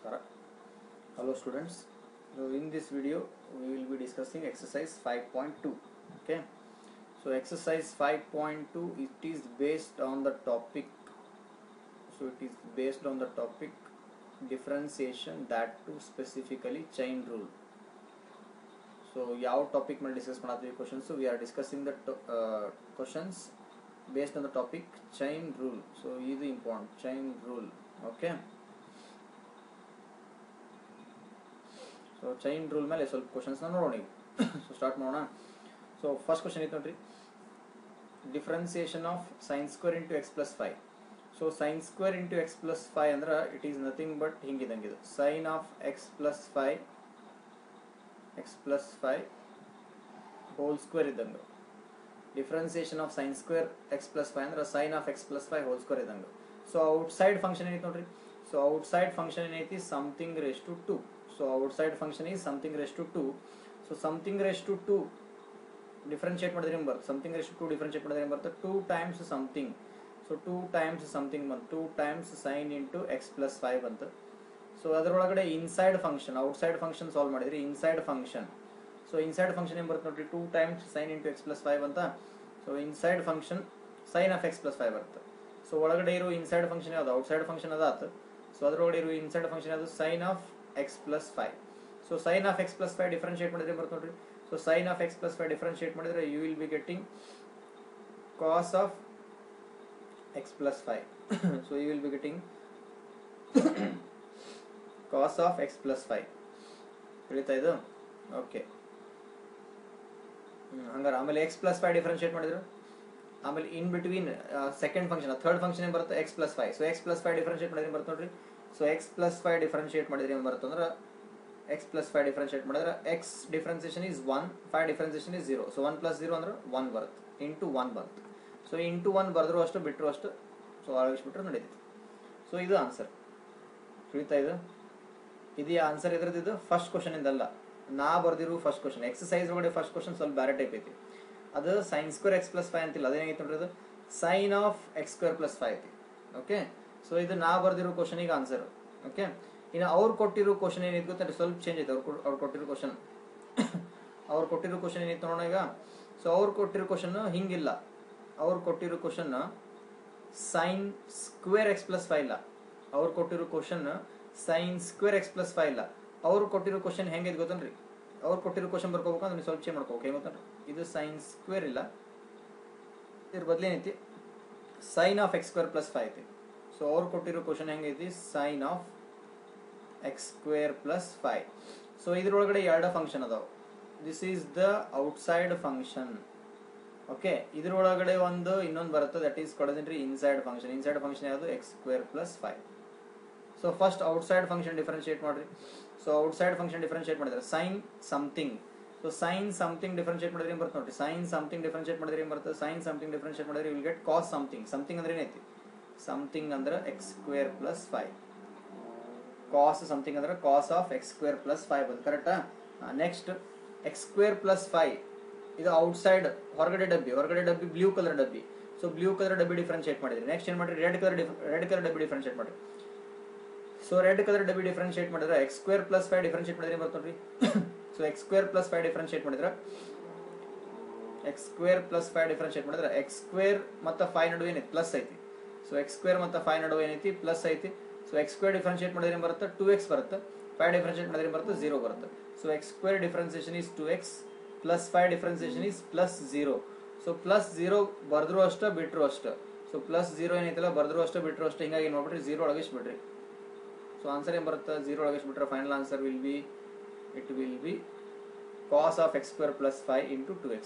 Namaskara. Hello students. So in this video we will be discussing exercise 5.2. Okay. So exercise 5.2 it is based on the topic. So it is based on the topic differentiation, that too specifically chain rule. So ಯಾವ topic ಮೇಲೆ discuss ಮಾಡಾತೀವಿ questions. So we are discussing the questions based on the topic chain rule. So ಇದು important chain rule. Okay. So chain rule ಮೇಲೆ ಸ್ವಲ್ಪ questions ನೋಡೋಣ ಈಗ. So start ಮಾಡೋಣ. So first question ಐತೆ ನೋಡ್ರಿ, differentiation of sin square into x plus 5. So sin square into x plus 5 ಅಂದ್ರೆ it is nothing but ಹಿಂಗಿದಂಗೆ ಇದು sin of x plus 5 whole square ಇದ್ದಂಗೆ. Differentiation of sin square x plus 5 ಅಂದ್ರೆ sin of x plus 5 whole square ಇದ್ದಂಗೆ. So outside function ಏನೈತೆ ನೋಡ್ರಿ, so outside function ಏನೈತಿ something raise to 2. So outside function is something raised to 2. So something raised to 2 differentiate ಮಾಡಿದ್ರೆ ಏನು ಬರುತ್ತೆ, something raised to 2 differentiate ಮಾಡಿದ್ರೆ ಏನು ಬರುತ್ತೆ, 2 times something. So 2 times something ಬಂತು, 2 times sin into x plus 5 ಬಂತು. So ಅದರೊಳಗಡೆ inside function outside function solve ಮಾಡಿದ್ರೆ inside function. So inside function ಏನು ಬರುತ್ತೆ ನೋಡ್ರಿ, 2 times sin into x plus 5 ಅಂತ. So inside function sin of x plus 5 ಬರುತ್ತೆ. So ಒಳಗಡೆ ಇರೋ ಇನ್ಸೈಡ್ ಫಂಕ್ಷನ್ ಯಾವುದು, ಔಟ್ಸೈಡ್ ಫಂಕ್ಷನ್ ಅದಾತು. ಸೊ ಅದರೊಳಗಡೆ ಇರೋ ಇನ್ಸೈಡ್ ಫಂಕ್ಷನ್ ಯಾವುದು, sin of x plus 5. So sin of x plus 5 differentiate ಮಾಡಿದ್ರೆ ಬರುತ್ತೆ ನೋಡ್ರಿ. So sin of x plus 5 differentiate ಮಾಡಿದ್ರೆ you will be getting cos of x plus 5. So you will be getting cos of x plus 5. ತಿಳಿತಾ ಇದು? Okay. ಹಂಗಾರೆ ಆಮೇಲೆ x plus 5 differentiate ಮಾಡಿದ್ರು, ಆಮೇಲೆ in between second function third function ಏನು ಬರುತ್ತೆ, x plus 5. So x plus 5 differentiate ಮಾಡಿದ್ರೆ ಬರುತ್ತೆ ನೋಡ್ರಿ. ಸೊ ಎಕ್ಸ್ ಪ್ಲಸ್ 5 ಡಿಫ್ರೆನ್ಶಿಯೇಟ್ ಮಾಡಿದ್ರೆ ಏನು ಬರುತ್ತೆ ಅಂದ್ರೆ, ಎಕ್ಸ್ ಪ್ಲಸ್ 5 ಡಿಫ್ರೆನ್ಶಿಯೇಟ್ ಮಾಡಿದ್ರೆ X differentiation is 1, 5 differentiation is 0. So 1 plus 0 ಅಂದ್ರೆ 1 ಬರುತ್ತೆ, ಇಂಟು 1 ಬಂತು. ಸೊ ಇಂಟು 1 ಬರೆದ್ರು ಅಷ್ಟು ಬಿಟ್ಟರು ಅಷ್ಟು, ಸೊ ಅಳಗಿಸ್ಬಿಟ್ರೆ ನಡೀತೈತಿ. ಸೊ ಇದು ಆನ್ಸರ್. ತಿಳಿತಾ ಇದು ಆನ್ಸರ್ ಇದ್ರದ್ದು. ಇದು ಫಸ್ಟ್ ಕ್ವಶನ್ ಇಂದಲ್ಲ, ನಾ ಬರ್ದಿರು ಫಸ್ಟ್ ಕ್ವಶನ್. ಎಕ್ಸಸೈಸ್ ಒಳಗಡೆ ಫಸ್ಟ್ ಕ್ವಶನ್ ಸ್ವಲ್ಪ ಬೇರೆ ಟೈಪ್ ಐತಿ. ಅದು sin ಸ್ಕ್ವೇರ್ ಎಕ್ಸ್ ಪ್ಲಸ್ 5 ಅಂತಿಲ್ಲ, ಅದೇನಾಗೈತೆ ನೋಡ್ರಿ, ಅದು sin of x square plus 5 ಐತಿ. ಓಕೆ. ಸೊ ಇದು ನಾ ಬರ್ದಿರೋ ಕ್ವಶನ್ ಈಗ ಆನ್ಸರ್. ಓಕೆ. ಇನ್ನು ಅವ್ರು ಕೊಟ್ಟಿರೋ ಕ್ವಶನ್ ಏನಿತ್ತು ಗೊತ್ತಾ, ಸ್ವಲ್ಪ ಚೇಂಜ್ ಐತೆ. ಅವ್ರು ಕೊಟ್ಟಿರೋ ಕ್ವಶನ್ ಏನಿತ್ತು ನೋಡೋಣ ಈಗ. ಸೊ ಅವ್ರು ಕೊಟ್ಟಿರೋ ಕ್ವಶನ್ ಹಿಂಗಿಲ್ಲ. ಅವ್ರು ಕೊಟ್ಟಿರೋ question sin square x plus 5 ಇಲ್ಲ. ಅವ್ರು ಕೊಟ್ಟಿರೋ question sin square x plus 5 ಇಲ್ಲ. ಅವ್ರು ಕೊಟ್ಟಿರೋ ಕ್ವಶನ್ ಹೆಂಗೈತೆ ಗೊತ್ತನ್ರಿ, ಅವ್ರು ಕೊಟ್ಟಿರೋ ಕ್ವಶನ್ ಬರ್ಕೋಬೇಕಂದ್ರೆ ನೀವು ಸ್ವಲ್ಪ ಚೇಂಜ್ ಮಾಡ್ಕೋಬೇಕು. ಹೆಂಗೆ ಗೊತ್ತನ್ರಿ, ಇದು sin ಸ್ಕ್ವೇರ್ ಇಲ್ಲ, ಇದ್ರ ಬದಲೇನೈತಿ sin of x square plus 5 ಐತಿ. ಸೊ ಅವ್ರು ಕೊಟ್ಟಿರೋ ಕ್ವಶನ್ ಹೆಂಗೈತಿ, sin of x square plus 5. So ಇದ್ರೊಳಗಡೆ ಎರಡು ಫಂಕ್ಷನ್ ಅದಾವ. This is the outside function. Okay. ಇದ್ರೊಳಗಡೆ ಇನ್ನೊಂದು ಬರುತ್ತೆ, ದಟ್ ಈಸ್ ಕೊಡೋದೇನ್ರಿ ಇನ್ಸೈಡ್ ಫಂಕ್ಷನ್. ಇನ್ಸೈಡ್ ಫಂಕ್ಷನ್ ಯಾವುದು, x square plus 5. So first outside function differentiate ಮಾಡ್ರಿ. ಸೊ ಔಟ್ಸೈಡ್ ಫಂಕ್ಷನ್ ಡಿಫ್ರೆನ್ಶಿಯೇಟ್ ಮಾಡಿದ್ರೆ sin something. So sin something differentiate ಮಾಡಿದ್ರೆ ಏನು ಬರುತ್ತೆ ನೋಡ್ರಿ, sin ಸಮಥಿಂಗ್ ಡಿಫ್ರೆನ್ಶಿಯೇಟ್ ಮಾಡಿದ್ರೆ ಏನು ಬರುತ್ತೆ, sin ಸಮಥಿಂಗ್ ಡಿಫ್ರೆನ್ಶಿಯೇಟ್ ಮಾಡಿದ್ರೆ you will get cos something. Something ಅಂದ್ರೆ ಏನೈತಿ, ಸಮಥಿಂಗ್ ಅಂದ್ರೆ x square plus 5. Cos something ಅಂದ್ರೆ cos of x square plus 5 ಅದು ಕರೆಕ್ಟಾ. ನೆಕ್ಸ್ಟ್ ಎಕ್ಸ್ ಸ್ಕ್ವೇರ್ ಪ್ಲಸ್ 5 ಇದು ಔಟ್ಸೈಡ್ ಹೊರಗಡೆ ಡಬ್ಬಿ ಬ್ಲೂ ಕಲರ್ ಡಬ್ಬಿ. ಸೊ ಬ್ಲೂ ಕಲರ್ ಡಬ್ಬಿ ಡಿಫ್ರೆನ್ಶಿಯೇಟ್ ಮಾಡಿದ್ರಿ. ನೆಕ್ಸ್ಟ್ ಏನ್ ಮಾಡ್ರಿ, ರೆಡ್ ಕಲರ್ ಡಬ್ಬಿ ಡಿಫ್ರೆನ್ಶಿಯೇಟ್ ಮಾಡಿ. ಸೊ ರೆಡ್ ಕಲರ್ ಡಬ್ಬಿ ಡಿಫ್ರೆನ್ಶಿಯೇಟ್ ಮಾಡಿದ್ರೆ ಎಕ್ಸ್ ಸ್ಕ್ವೇರ್ ಪ್ಲಸ್ 5 ಡಿಫ್ರೆನ್ಶಿಯೇಟ್ ಮಾಡಿದ್ರೆ ಬರ್ತದೆ ನೋಡ್ರಿ. So X square plus 5 differentiate ಮಾಡಿದ್ರೆ ಎಕ್ಸ್ ಸ್ಕ್ವೇರ್ ಮತ್ತು 5 ನಡುವೆ ಏನೈತಿ, ಪ್ಲಸ್ ಐತಿ. ಸೊ ಎಕ್ಸ್ ಸ್ಕ್ವೇರ್ ಮತ್ತು 5 ನಡುವೆ ಏನೈತಿ, ಪ್ಲಸ್ ಐತಿ. ಸೊ ಎಕ್ಸ್ ಸ್ಕ್ವೇರ್ ಡಿಫ್ರೆನ್ಶಿಯೇಟ್ ಮಾಡಿದ್ರೆ ಏನು ಬರುತ್ತೆ, 2x ಬರುತ್ತೆ. 5 ಡಿಫ್ರೆನ್ಶಿಯೇಟ್ ಮಾಡಿದ್ರೆ ಏನು ಬರುತ್ತೆ, 0 ಬರುತ್ತೆ. So X square differentiation is 2x plus 5 differentiation is plus 0. So plus 0 ಬರ್ದ್ರು ಅಷ್ಟು ಬಿಟ್ರು ಅಷ್ಟು. ಸೊ ಪ್ಲಸ್ 0 ಏನೈತಲ್ಲ, ಬರ್ದ್ರು ಅಷ್ಟು ಬಿಟ್ರು ಅಷ್ಟು. ಹಿಂಗಾಗಿ ಏನು ಮಾಡ್ಬಿಟ್ರಿ, 0 ಒಳಗಿಸ್ಬಿಡ್ರಿ. ಸೊ ಆನ್ಸರ್ ಏನು ಬರುತ್ತೆ, 0 ಒಳಗಿಸ್ಬಿಟ್ರೆ final answer will be cos of x square plus 5 into 2x.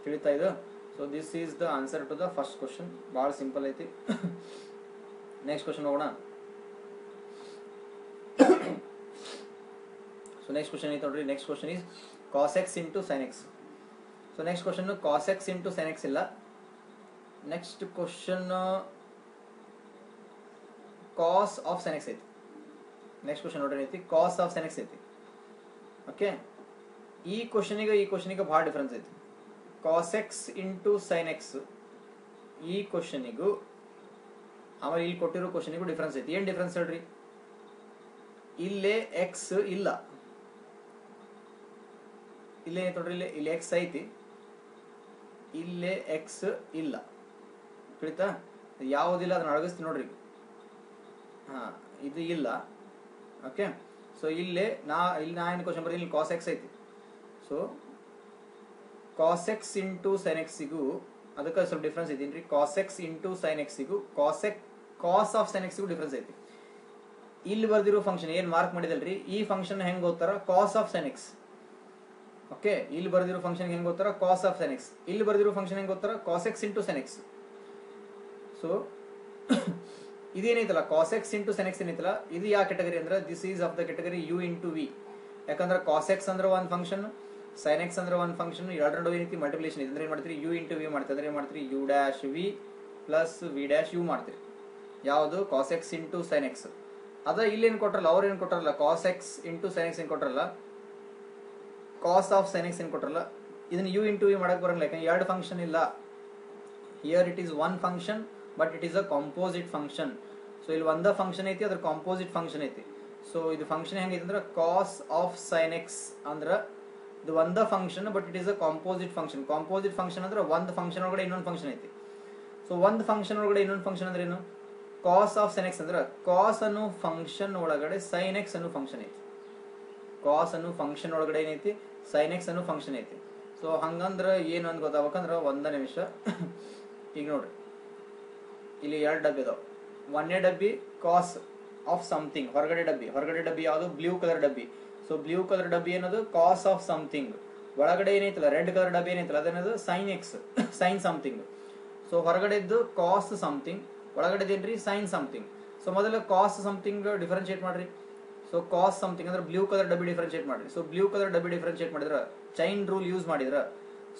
ತಿಳಿತಾ ಇದು? So this is the answer to the first question. ಭಾಳ ಸಿಂಪಲ್ ಐತಿ. ನೆಕ್ಸ್ಟ್ ಕ್ವಶನ್ ಹೋಗೋಣ. ಸೊ ನೆಕ್ಸ್ಟ್ ಕ್ವಶನ್ ಐತೆ ನೋಡ್ರಿ. Next question is cos x into sin x. So next question cos x into sin x ಇಲ್ಲ. Next question cos of sin x ಐತಿ. Next question ನೋಡ್ರಿ ಐತಿ, cos of sin x ಐತಿ. Okay. ಈ ಕ್ವಶನಿಗೆ ಭಾಳ difference ಐತಿ. cos x into sin x ಈ ಕ್ವಶನಿಗೂ ಆಮೇಲೆ ಇಲ್ಲಿ ಕೊಟ್ಟಿರೋ ಕ್ವಶನಿಗೂ ಡಿಫ್ರೆನ್ಸ್ ಐತಿ. ಏನು ಡಿಫ್ರೆನ್ಸ್ ಹೇಳ್ರಿ, ಇಲ್ಲೇ ಎಕ್ಸ್ ಇಲ್ಲ, ಇಲ್ಲೇ ನೋಡ್ರಿ, ಇಲ್ಲಿ ಎಕ್ಸ್ ಐತಿ, ಇಲ್ಲೇ ಎಕ್ಸ್ ಇಲ್ಲ, ತಿಳಿತಾ? ಯಾವುದಿಲ್ಲ ಅದನ್ನ ಅಳಗಿಸ್ತೀನಿ ನೋಡ್ರಿ. ಹಾ, ಇದು ಇಲ್ಲ. ಓಕೆ, ಸೊ ಇಲ್ಲಿ ನಾ ಏನು ಕ್ವಶನ್ ಬರ್ತೀನಿ, ಇಲ್ಲಿ ಕಾಸ್ ಎಕ್ಸ್ ಐತಿ. So cos x into sine ಎಕ್ಸಿಗೂ ಅದಕ್ಕೆ ಸ್ವಲ್ಪ ಡಿಫ್ರೆನ್ಸ್ ಐತಿ. ಕಾಸ್ ಎಕ್ಸ್ ಇಂಟು ಸೈನ್ ಎಕ್ಸಿಗೂ ಕಾಸ್ ಆಫ್ ಸೈನ್ ಎಕ್ಸಿಗೂ ಡಿಫ್ರೆನ್ಸ್ ಐತಿ. ಇಲ್ಲಿ ಬರ್ದಿರೋ ಫಂಕ್ಷನ್ ಏನ್ ಮಾರ್ಕ್ ಮಾಡಿದಲ್ರಿ, ಈ ಫಂಕ್ಷನ್ ಹೆಂಗ್ ಓದ್ತಾರ, cos of sine x. Okay, ಇಲ್ಲಿ ಬರ್ದಿರೋ ಫಂಕ್ಷನ್ ಹೆಂಗ್ ಓದ್ತಾರ, ಕಾಸ್ ಆಫ್ ಸೈನ್ ಎಕ್ಸ್. ಇಲ್ಲಿ ಬರ್ದಿರೋ ಫಂಕ್ಷನ್ ಹೆಂಗ್ ಓದ್ತಾರ, cos x into sine x. So ಇದೇನೈತಲ್ಲ, cos x into sine x ಏನೈತಲ್ಲ, ಇದು ಯಾವ ಕೆಟಗರಿ ಅಂದ್ರೆ this is of the category u into v. ಯಾಕಂದ್ರೆ ಕಾಸ್ ಎಕ್ಸ್ ಅಂದ್ರೆ ಒಂದು ಫಂಕ್ಷನ್, ಸೈನ್ ಎಕ್ಸ್ ಅಂದ್ರೆ ಒಂದು ಫಂಕ್ಷನ್, ಎರಡರ ನಡುವೆ ಏನೈತಿ ಮಲ್ಟಿಪ್ಲಿಕೇಶನ್. ಅಂದ್ರೆ ಏನ್ ಮಾಡ್ತೀರಿ, ಯು ಇಂಟು ವಿ ಮಾಡ್ತೀರಿ. ಅಂದ್ರೆ ಏನ್ ಮಾಡ್ತೀರಿ, u dash v plus v dash u ಮಾಡ್ತೀರಿ. ಯಾವುದು, cos x into sine x. ಅದ ಇಲ್ಲಿ ಏನ್ ಕೊಟ್ರಲ್ಲ, ಅವ್ರು ಏನ್ ಕೊಟ್ರಲ್ಲ, cos x into sine x ಏನ್ ಕೊಟ್ರಲ್ಲ, ಕಾಸ್ ಆಫ್ ಸೈನ್ ಎಕ್ಸ್ ಏನ್ ಕೊಟ್ರಲ್ಲ, ಇದನ್ನ ಯು ಇಂಟು ವಿ ಮಾಡಕ್ ಬರಲ್ಲ. ಯಾಕಂದ್ರೆ ಎರಡು ಫಂಕ್ಷನ್ ಇಲ್ಲ. Here it is one function but it is a composite function. So ಇಲ್ಲಿ ಒಂದ ಫಂಕ್ಷನ್ ಐತಿ, ಅದ್ರ ಕಾಂಪೋಸಿಟ್ ಫಂಕ್ಷನ್ ಐತಿ. ಸೊ ಇದು ಫಂಕ್ಷನ್ ಹೆಂಗೈತಿ ಅಂದ್ರೆ ಕಾಸ್ ಆಫ್ ಸೈನ್ ಎಕ್ಸ್ ಅಂದ್ರ ಇದು ಒಂದ function but it is a composite function. Composite function ಅಂದ್ರೆ ಒಂದು ಫಂಕ್ಷನ್ ಒಳಗಡೆ ಇನ್ನೊಂದು ಫಂಕ್ಷನ್ ಐತಿ. ಸೊ ಒಂದು ಫಂಕ್ಷನ್ ಒಳಗಡೆ ಇನ್ನೊಂದು ಫಂಕ್ಷನ್ ಅಂದ್ರೆ ಏನು, ಕಾಸ್ ಆಫ್ ಸೈನ್ ಎಕ್ಸ್ ಅಂದ್ರೆ ಕಾಸ್ ಅನ್ನೋ ಫಂಕ್ಷನ್ ಒಳಗಡೆ ಸೈನ್ ಎಕ್ಸ್ ಅನ್ನೋ ಫಂಕ್ಷನ್ ಐತಿ. ಕಾಸ್ ಅನ್ನೋ ಫಂಕ್ಷನ್ ಒಳಗಡೆ ಏನೈತಿ, ಸೈನ್ ಎಕ್ಸ್ ಅನ್ನೋ ಫಂಕ್ಷನ್ ಐತಿ. ಸೊ ಹಂಗಂದ್ರ ಏನು ಅಂತ ಗೊತ್ತಾಗಬೇಕಂದ್ರ ಒಂದ ನಿಮಿಷ. ಈಗ ನೋಡ್ರಿ, ಇಲ್ಲಿ ಎರಡು ಡಬ್ಬಿ ಅದಾವ. ಒಂದೇ ಡಬ್ಬಿ ಕಾಸ್ ಆಫ್ ಸಮಥಿಂಗ್, ಹೊರಗಡೆ ಡಬ್ಬಿ ಯಾವುದು, ಬ್ಲೂ ಕಲರ್ ಡಬ್ಬಿ. ಸೊ ಬ್ಲೂ ಕಲರ್ ಡಬ್ಬಿ ಏನದು, ಕಾಸ್ ಆಫ್ ಸಮಥಿಂಗ್. ಒಳಗಡೆ ಏನೈತಲ್ಲ ರೆಡ್ ಕಲರ್ ಡಬ್ಬಿ ಏನೈತಲ್ಲ ಅದೇನದು sine x, sine something. So ಹೊರಗಡೆ ಇದ್ದು ಕಾಸ್ ಸಮಥಿಂಗ್, ಒಳಗಡೆ ಏನ್ರಿ ಸೈನ್ ಸಮಥಿಂಗ್. ಸೊ ಮೊದಲು ಕಾಸ್ ಸಮಥಿಂಗ್ ಡಿಫರೆನ್ಶಿಯೇಟ್ ಮಾಡ್ರಿ. ಸೊ ಕಾಸ್ ಸಮಥಿಂಗ್ ಅಂದ್ರೆ ಬ್ಲೂ ಕಲರ್ ಡಬ್ಬಿ ಡಿಫರೆನ್ಶಿಯೇಟ್ ಮಾಡ್ರಿ. ಸೊ ಬ್ಲೂ ಕಲರ್ ಡಬ್ಬಿ ಡಿಫರೆನ್ಶಿಯೇಟ್ ಮಾಡಿದ್ರ ಚೈನ್ ರೂಲ್ ಯೂಸ್ ಮಾಡಿದ್ರ,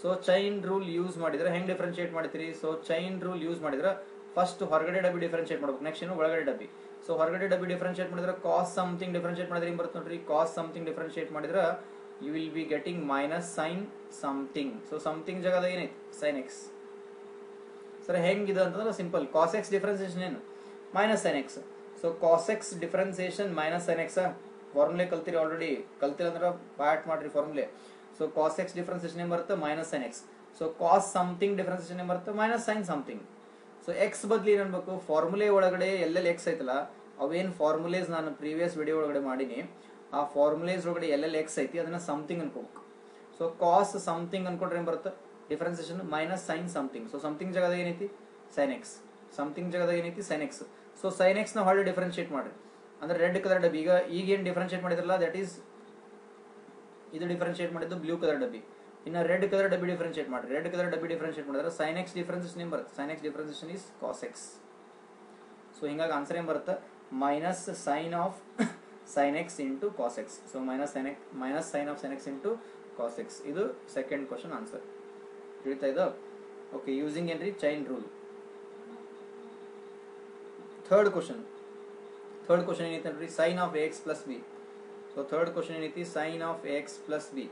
ಸೊ ಚೈನ್ ರೂಲ್ ಯೂಸ್ ಮಾಡಿದ್ರೆ ಹೆಂಗ್ ಡಿಫರೆನ್ಶಿಯೇಟ್ ಮಾಡ್ತೀರಿ, ಸೊ ಚೈನ್ ರೂಲ್ ಯೂಸ್ ಮಾಡಿದ್ರ ಫಸ್ಟ್ ಹೊರಗಡೆ ಡಬ್ಬಿ ಡಿಫರೆನ್ಶಿಯೇಟ್ ಮಾಡ್ಬೇಕು, ನೆಕ್ಸ್ಟ್ ಏನು ಒಳಗಡೆ ಡಬ್ಬಿ. ಸೊ ಹೊರಗಡೆ ಡಬ್ಬಿ ಡಿಫರೆನ್ಶಿಯೇಟ್ ಮಾಡಿದ್ರೆ ಕಾಸ್ ಸಮಥಿಂಗ್ ಡಿಫರೆನ್ಶಿಯೇಟ್ ಮಾಡಿದ್ರೆ ಏನ್ ಬರುತ್ತೆ ನೋಡ್ರಿ, ಕಾಸ್ ಸಮಥಿಂಗ್ ಡಿಫರೆನ್ಶಿಯೇಟ್ ಮಾಡಿದ್ರೆ you will be getting minus sine something. So something ಜಾಗದ ಏನೈತಿ, ಸೈನ್ ಎಕ್ಸ್. ಸರ್ ಹೆಂಗಿದೆ ಅಂತಂದ್ರೆ ಸಿಂಪಲ್, ಕಾಸ್ ಎಕ್ಸ್ ಡಿಫರೆನ್ಸಿಯೇಷನ್ ಏನು, minus sine x. So cos x differentiation minus sine x formulae ಕಲ್ತಿರಿ, ಆಲ್ರೆಡಿ ಕಲ್ತಿರ ಅಂದ್ರೆ part ಮಾಡ್ರಿ formulae. So cos x differentiation ಏನ್ ಬರುತ್ತೆ, minus sine x. So cos something differentiation ಏನ್ ಬರುತ್ತೆ, minus sine something. So x ಬದ್ಲಿ ಏನ್ ಅನ್ಬೇಕು, ಫಾರ್ಮುಲೆ ಒಳಗಡೆ ಎಲ್ಲೆಲ್ಲಿ ಎಕ್ಸ್ ಐತಲ್ಲ ಅವೇನ್ ಫಾರ್ಮುಲೇಸ್ ನಾನು ಪ್ರೀವಿಯಸ್ ವಿಡಿಯೋ ಒಳಗಡೆ ಮಾಡೀನಿ, ಆ ಫಾರ್ಮುಲೇಸ್ ಒಳಗಡೆ ಎಲ್ಲೆಲ್ಲಿ ಎಕ್ಸ್ ಐತಿ ಅದನ್ನ ಸಮಥಿಂಗ್ ಅನ್ಕೋಬೇಕು. ಸೊ ಕಾಸ್ ಸಮಥಿಂಗ್ ಅನ್ಕೊಂಡ್ರೆ ಏನ್ ಬರುತ್ತೆ, differentiation minus sine something. So something ಜಾಗದಾಗ ಏನೈತಿ, ಸೈನ್ ಎಕ್ಸ್. ಸಮಥಿಂಗ್ ಜಾಗದಾಗ ಏನೈತಿ, sine x. So sine x ನ ಹೊಳ್ಳಿ ಡಿಫರೆನ್ಶಿಯೇಟ್ ಮಾಡ್ರಿ. ಅಂದ್ರೆ ರೆಡ್ ಕಲರ್ ಡಬ್ಬಿ, ಈಗ ಏನ್ ಡಿಫರೆನ್ಶಿಯೇಟ್ ಮಾಡಿದ್ರಲ್ಲ ದಟ್ ಈಸ್ ಇದು ಡಿಫರೆನ್ಶಿಯೇಟ್ ಮಾಡಿದ್ದು ಬ್ಲೂ ಕಲರ್ ಡಬ್ಬಿ. ಇನ್ನ ರೆಡ್ ಕಲರ್ ಡಬ್ಬಿ ಡಿಫರೆನ್ಶಿಯೇಟ್ ಮಾಡ್ರಿ. ರೆಡ್ ಕಲರ್ ಡಬ್ಬಿ ಡಿಫರೆನ್ಶಿಯೇಟ್ ಮಾಡಿದ್ರೆ ಸೈನ್ ಎಕ್ಸ್ ಡಿಫರೆನ್ಸಿಯೇಷನ್ ಏನ್ ಬರುತ್ತೆ, sine x differentiation is cos x. So ಹಿಂಗಾಗಿ ಆನ್ಸರ್ ಏನ್ ಬರುತ್ತೆ, minus sine of sine x into cos x. So minus sine of sine x into cos x. ಇದು second question answer. ತಿಳಿತಾ ಇದೆ? Okay, using ಏನ್ರಿ chain rule. Third question ಏನೈತೆ ನೋಡ್ರಿ, sine of x plus b. So third question ಏನೈತಿ, sine of x plus b.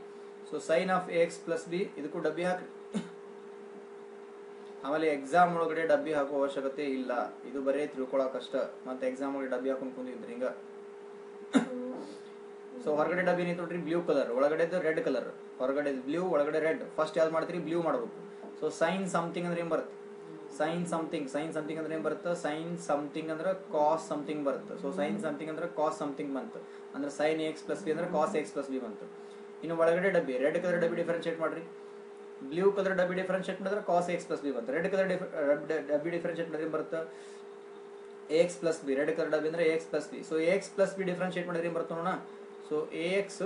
So sine of x plus b ಇದಕ್ಕೂ ಡಬ್ಬಿ ಹಾಕ್ರಿ. ಆಮೇಲೆ ಎಕ್ಸಾಮ್ ಒಳಗಡೆ ಡಬ್ಬಿ ಹಾಕೋ ಅವಶ್ಯಕತೆ ಇಲ್ಲ, ಇದು ಬರೀ ತಿಳ್ಕೊಳಕ್ ಅಷ್ಟ. ಮತ್ತೆ ಎಕ್ಸಾಮ್ ಒಳಗಡೆ ಡಬ್ಬಿ ಹಾಕೊಂಡ್ ಕುಂದಿದ್ರಿ ಹಿಂಗ. ಸೊ ಹೊರಗಡೆ ಡಬ್ಬಿ ಏನೈತೆ ನೋಡ್ರಿ, ಬ್ಲೂ ಕಲರ್, ಒಳಗಡೆ ರೆಡ್ ಕಲರ್. ಹೊರಗಡೆ ಬ್ಲೂ, ಒಳಗಡೆ ರೆಡ್. ಫಸ್ಟ್ ಯಾವ್ದು ಮಾಡ್ತೀರಿ, ಬ್ಲೂ ಮಾಡಬೇಕು. ಸೊ ಸೈನ್ ಸಮಥಿಂಗ್ ಅಂದ್ರೆ ಏನ್ ಬರುತ್ತೆ, ಸೈನ್ ಸಮಥಿಂಗ್ ಅಂದ್ರೆ ಏನ್ ಬರುತ್ತೆ, ಸೈನ್ ಸಮಥಿಂಗ್ ಅಂದ್ರೆ ಕಾಸ್ ಸಮಥಿಂಗ್ ಬರುತ್ತೆ. ಸೊ ಸೈನ್ ಸಮಥಿಂಗ್ ಅಂದ್ರೆ ಕಾಸ್ ಸಮಥಿಂಗ್ ಬಂತು, ಅಂದ್ರೆ ಸೈನ್ ಎಕ್ಸ್ ಪ್ಲಸ್ ಬಿ ಅಂದ್ರೆ ಕಾಸ್ ಎಕ್ಸ್ ಪ್ಲಸ್ ಬಿ ಬಂತು. ಇನ್ನು ಒಳಗಡೆ ಡಬ್ಬಿ, ರೆಡ್ ಕಲರ್ ಡಬ್ಬಿ ಡಿಫರೆನ್ಶಿಯೇಟ್ ಮಾಡ್ರಿ. ಬ್ಲೂ ಕಲರ್ ಡಬ್ಬಿ ಡಿಫರೆನ್ಶಿಯೇಟ್ ಮಾಡಿದ್ರೆ ಕಾಸ್ ಎಕ್ಸ್ ಪ್ಲಸ್ ಬಿ ಬಂತು. ರೆಡ್ ಕಲರ್ ಡಬ್ಬಿ ಡಿಫರೆನ್ಶಿಯೇಟ್ ಮಾಡಿದ್ರೆ ಏನ್ ಬರುತ್ತೆ, x plus b. Red colour ಡಬ್ಬಿ ಅಂದ್ರೆ x plus b. So x plus b differentiate ಮಾಡಿದ್ರೆ ಏನ್ ಬರುತ್ತೆ ನೋಡೋಣ. ಸೊ ಎಕ್ಸ್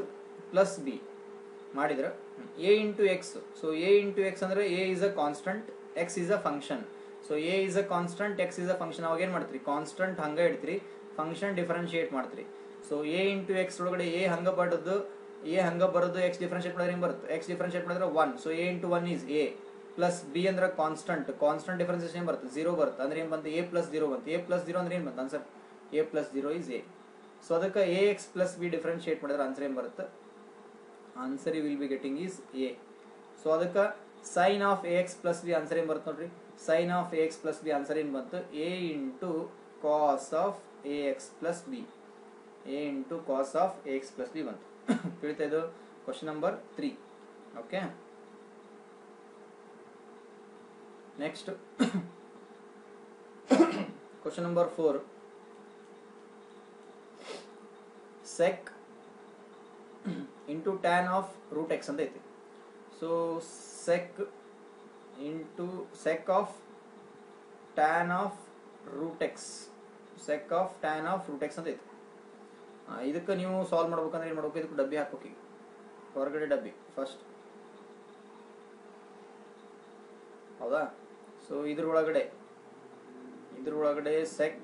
ಪ್ಲಸ್ ಬಿ ಮಾಡಿದ್ರೆ a into x. So a into x ಅಂದ್ರೆ a is a constant, x is a function. So a is a constant, x is a function. ಅವಾಗ ಏನ್ ಮಾಡ್ತೀರಿ, constant ಹಂಗ ಇಡ್ತೀರಿ, ಫಂಕ್ಷನ್ ಡಿಫರೆನ್ಶಿಯೇಟ್ ಮಾಡ್ತೀರಿ. So a into X ಒಳಗಡೆ A ಹಂಗ ಬರೋದು X differentiate ಮಾಡಿದ್ರೆ ಏನ್ ಬರುತ್ತೆ, ಎಕ್ಸ್ ಡಿಫರೆನ್ಶಿಯೇಟ್ ಮಾಡಿದ್ರೆ 1. So a into 1 is A plus B ಅಂದ್ರೆ ಕಾನ್ಸ್ಟಂಟ್ ಡಿಫರೆನ್ಸಿಯೇಷನ್ ಏನ್ ಬರುತ್ತೆ, 0 ಬರುತ್ತೆ. ಅಂದ್ರೆ ಏನ್ ಬಂತು, ಎ ಪ್ಲಸ್ 0 ಬಂತು. ಎ ಪ್ಲಸ್ 0 ಅಂದ್ರೆ ಏನ್ ಬಂತು answer, a plus 0 is a. So ಅದಕ್ಕೆ a x plus b differentiate ಮಾಡಿದ್ರೆ ಆನ್ಸರ್ ಏನ್ ಬರುತ್ತೆ, answer you will be getting is a. So ಅದಕ್ಕೆ sine of a x plus b answer ಏನ್ ಬರುತ್ತೆ ನೋಡ್ರಿ, sine of a x plus b answer ಏನ್ ಬಂತು, a into cos of a x plus b. A into cos of a x plus b ಬಂತು. ತಿಳಿತಾ ಇದು question number 3. Okay, next question number 4. Sec into tan of root x ಅಂತ ಐತಿ. So sec into sec of tan of root x, sec of tan of root x ಅಂತ ಐತಿ. ಇದಕ್ಕೆ ನೀವು solve ಮಾಡ್ಬೇಕಂದ್ರೆ ಏನು ಮಾಡ್ಬೇಕು, ಇದಕ್ಕೆ ಡಬ್ಬಿ ಹಾಕ್ಬೇಕು. ಈಗ ಹೊರಗಡೆ ಡಬ್ಬಿ ಫಸ್ಟ್, ಹೌದಾ? ಸೊ ಇದ್ರೊಳಗಡೆ ಸೆಕ್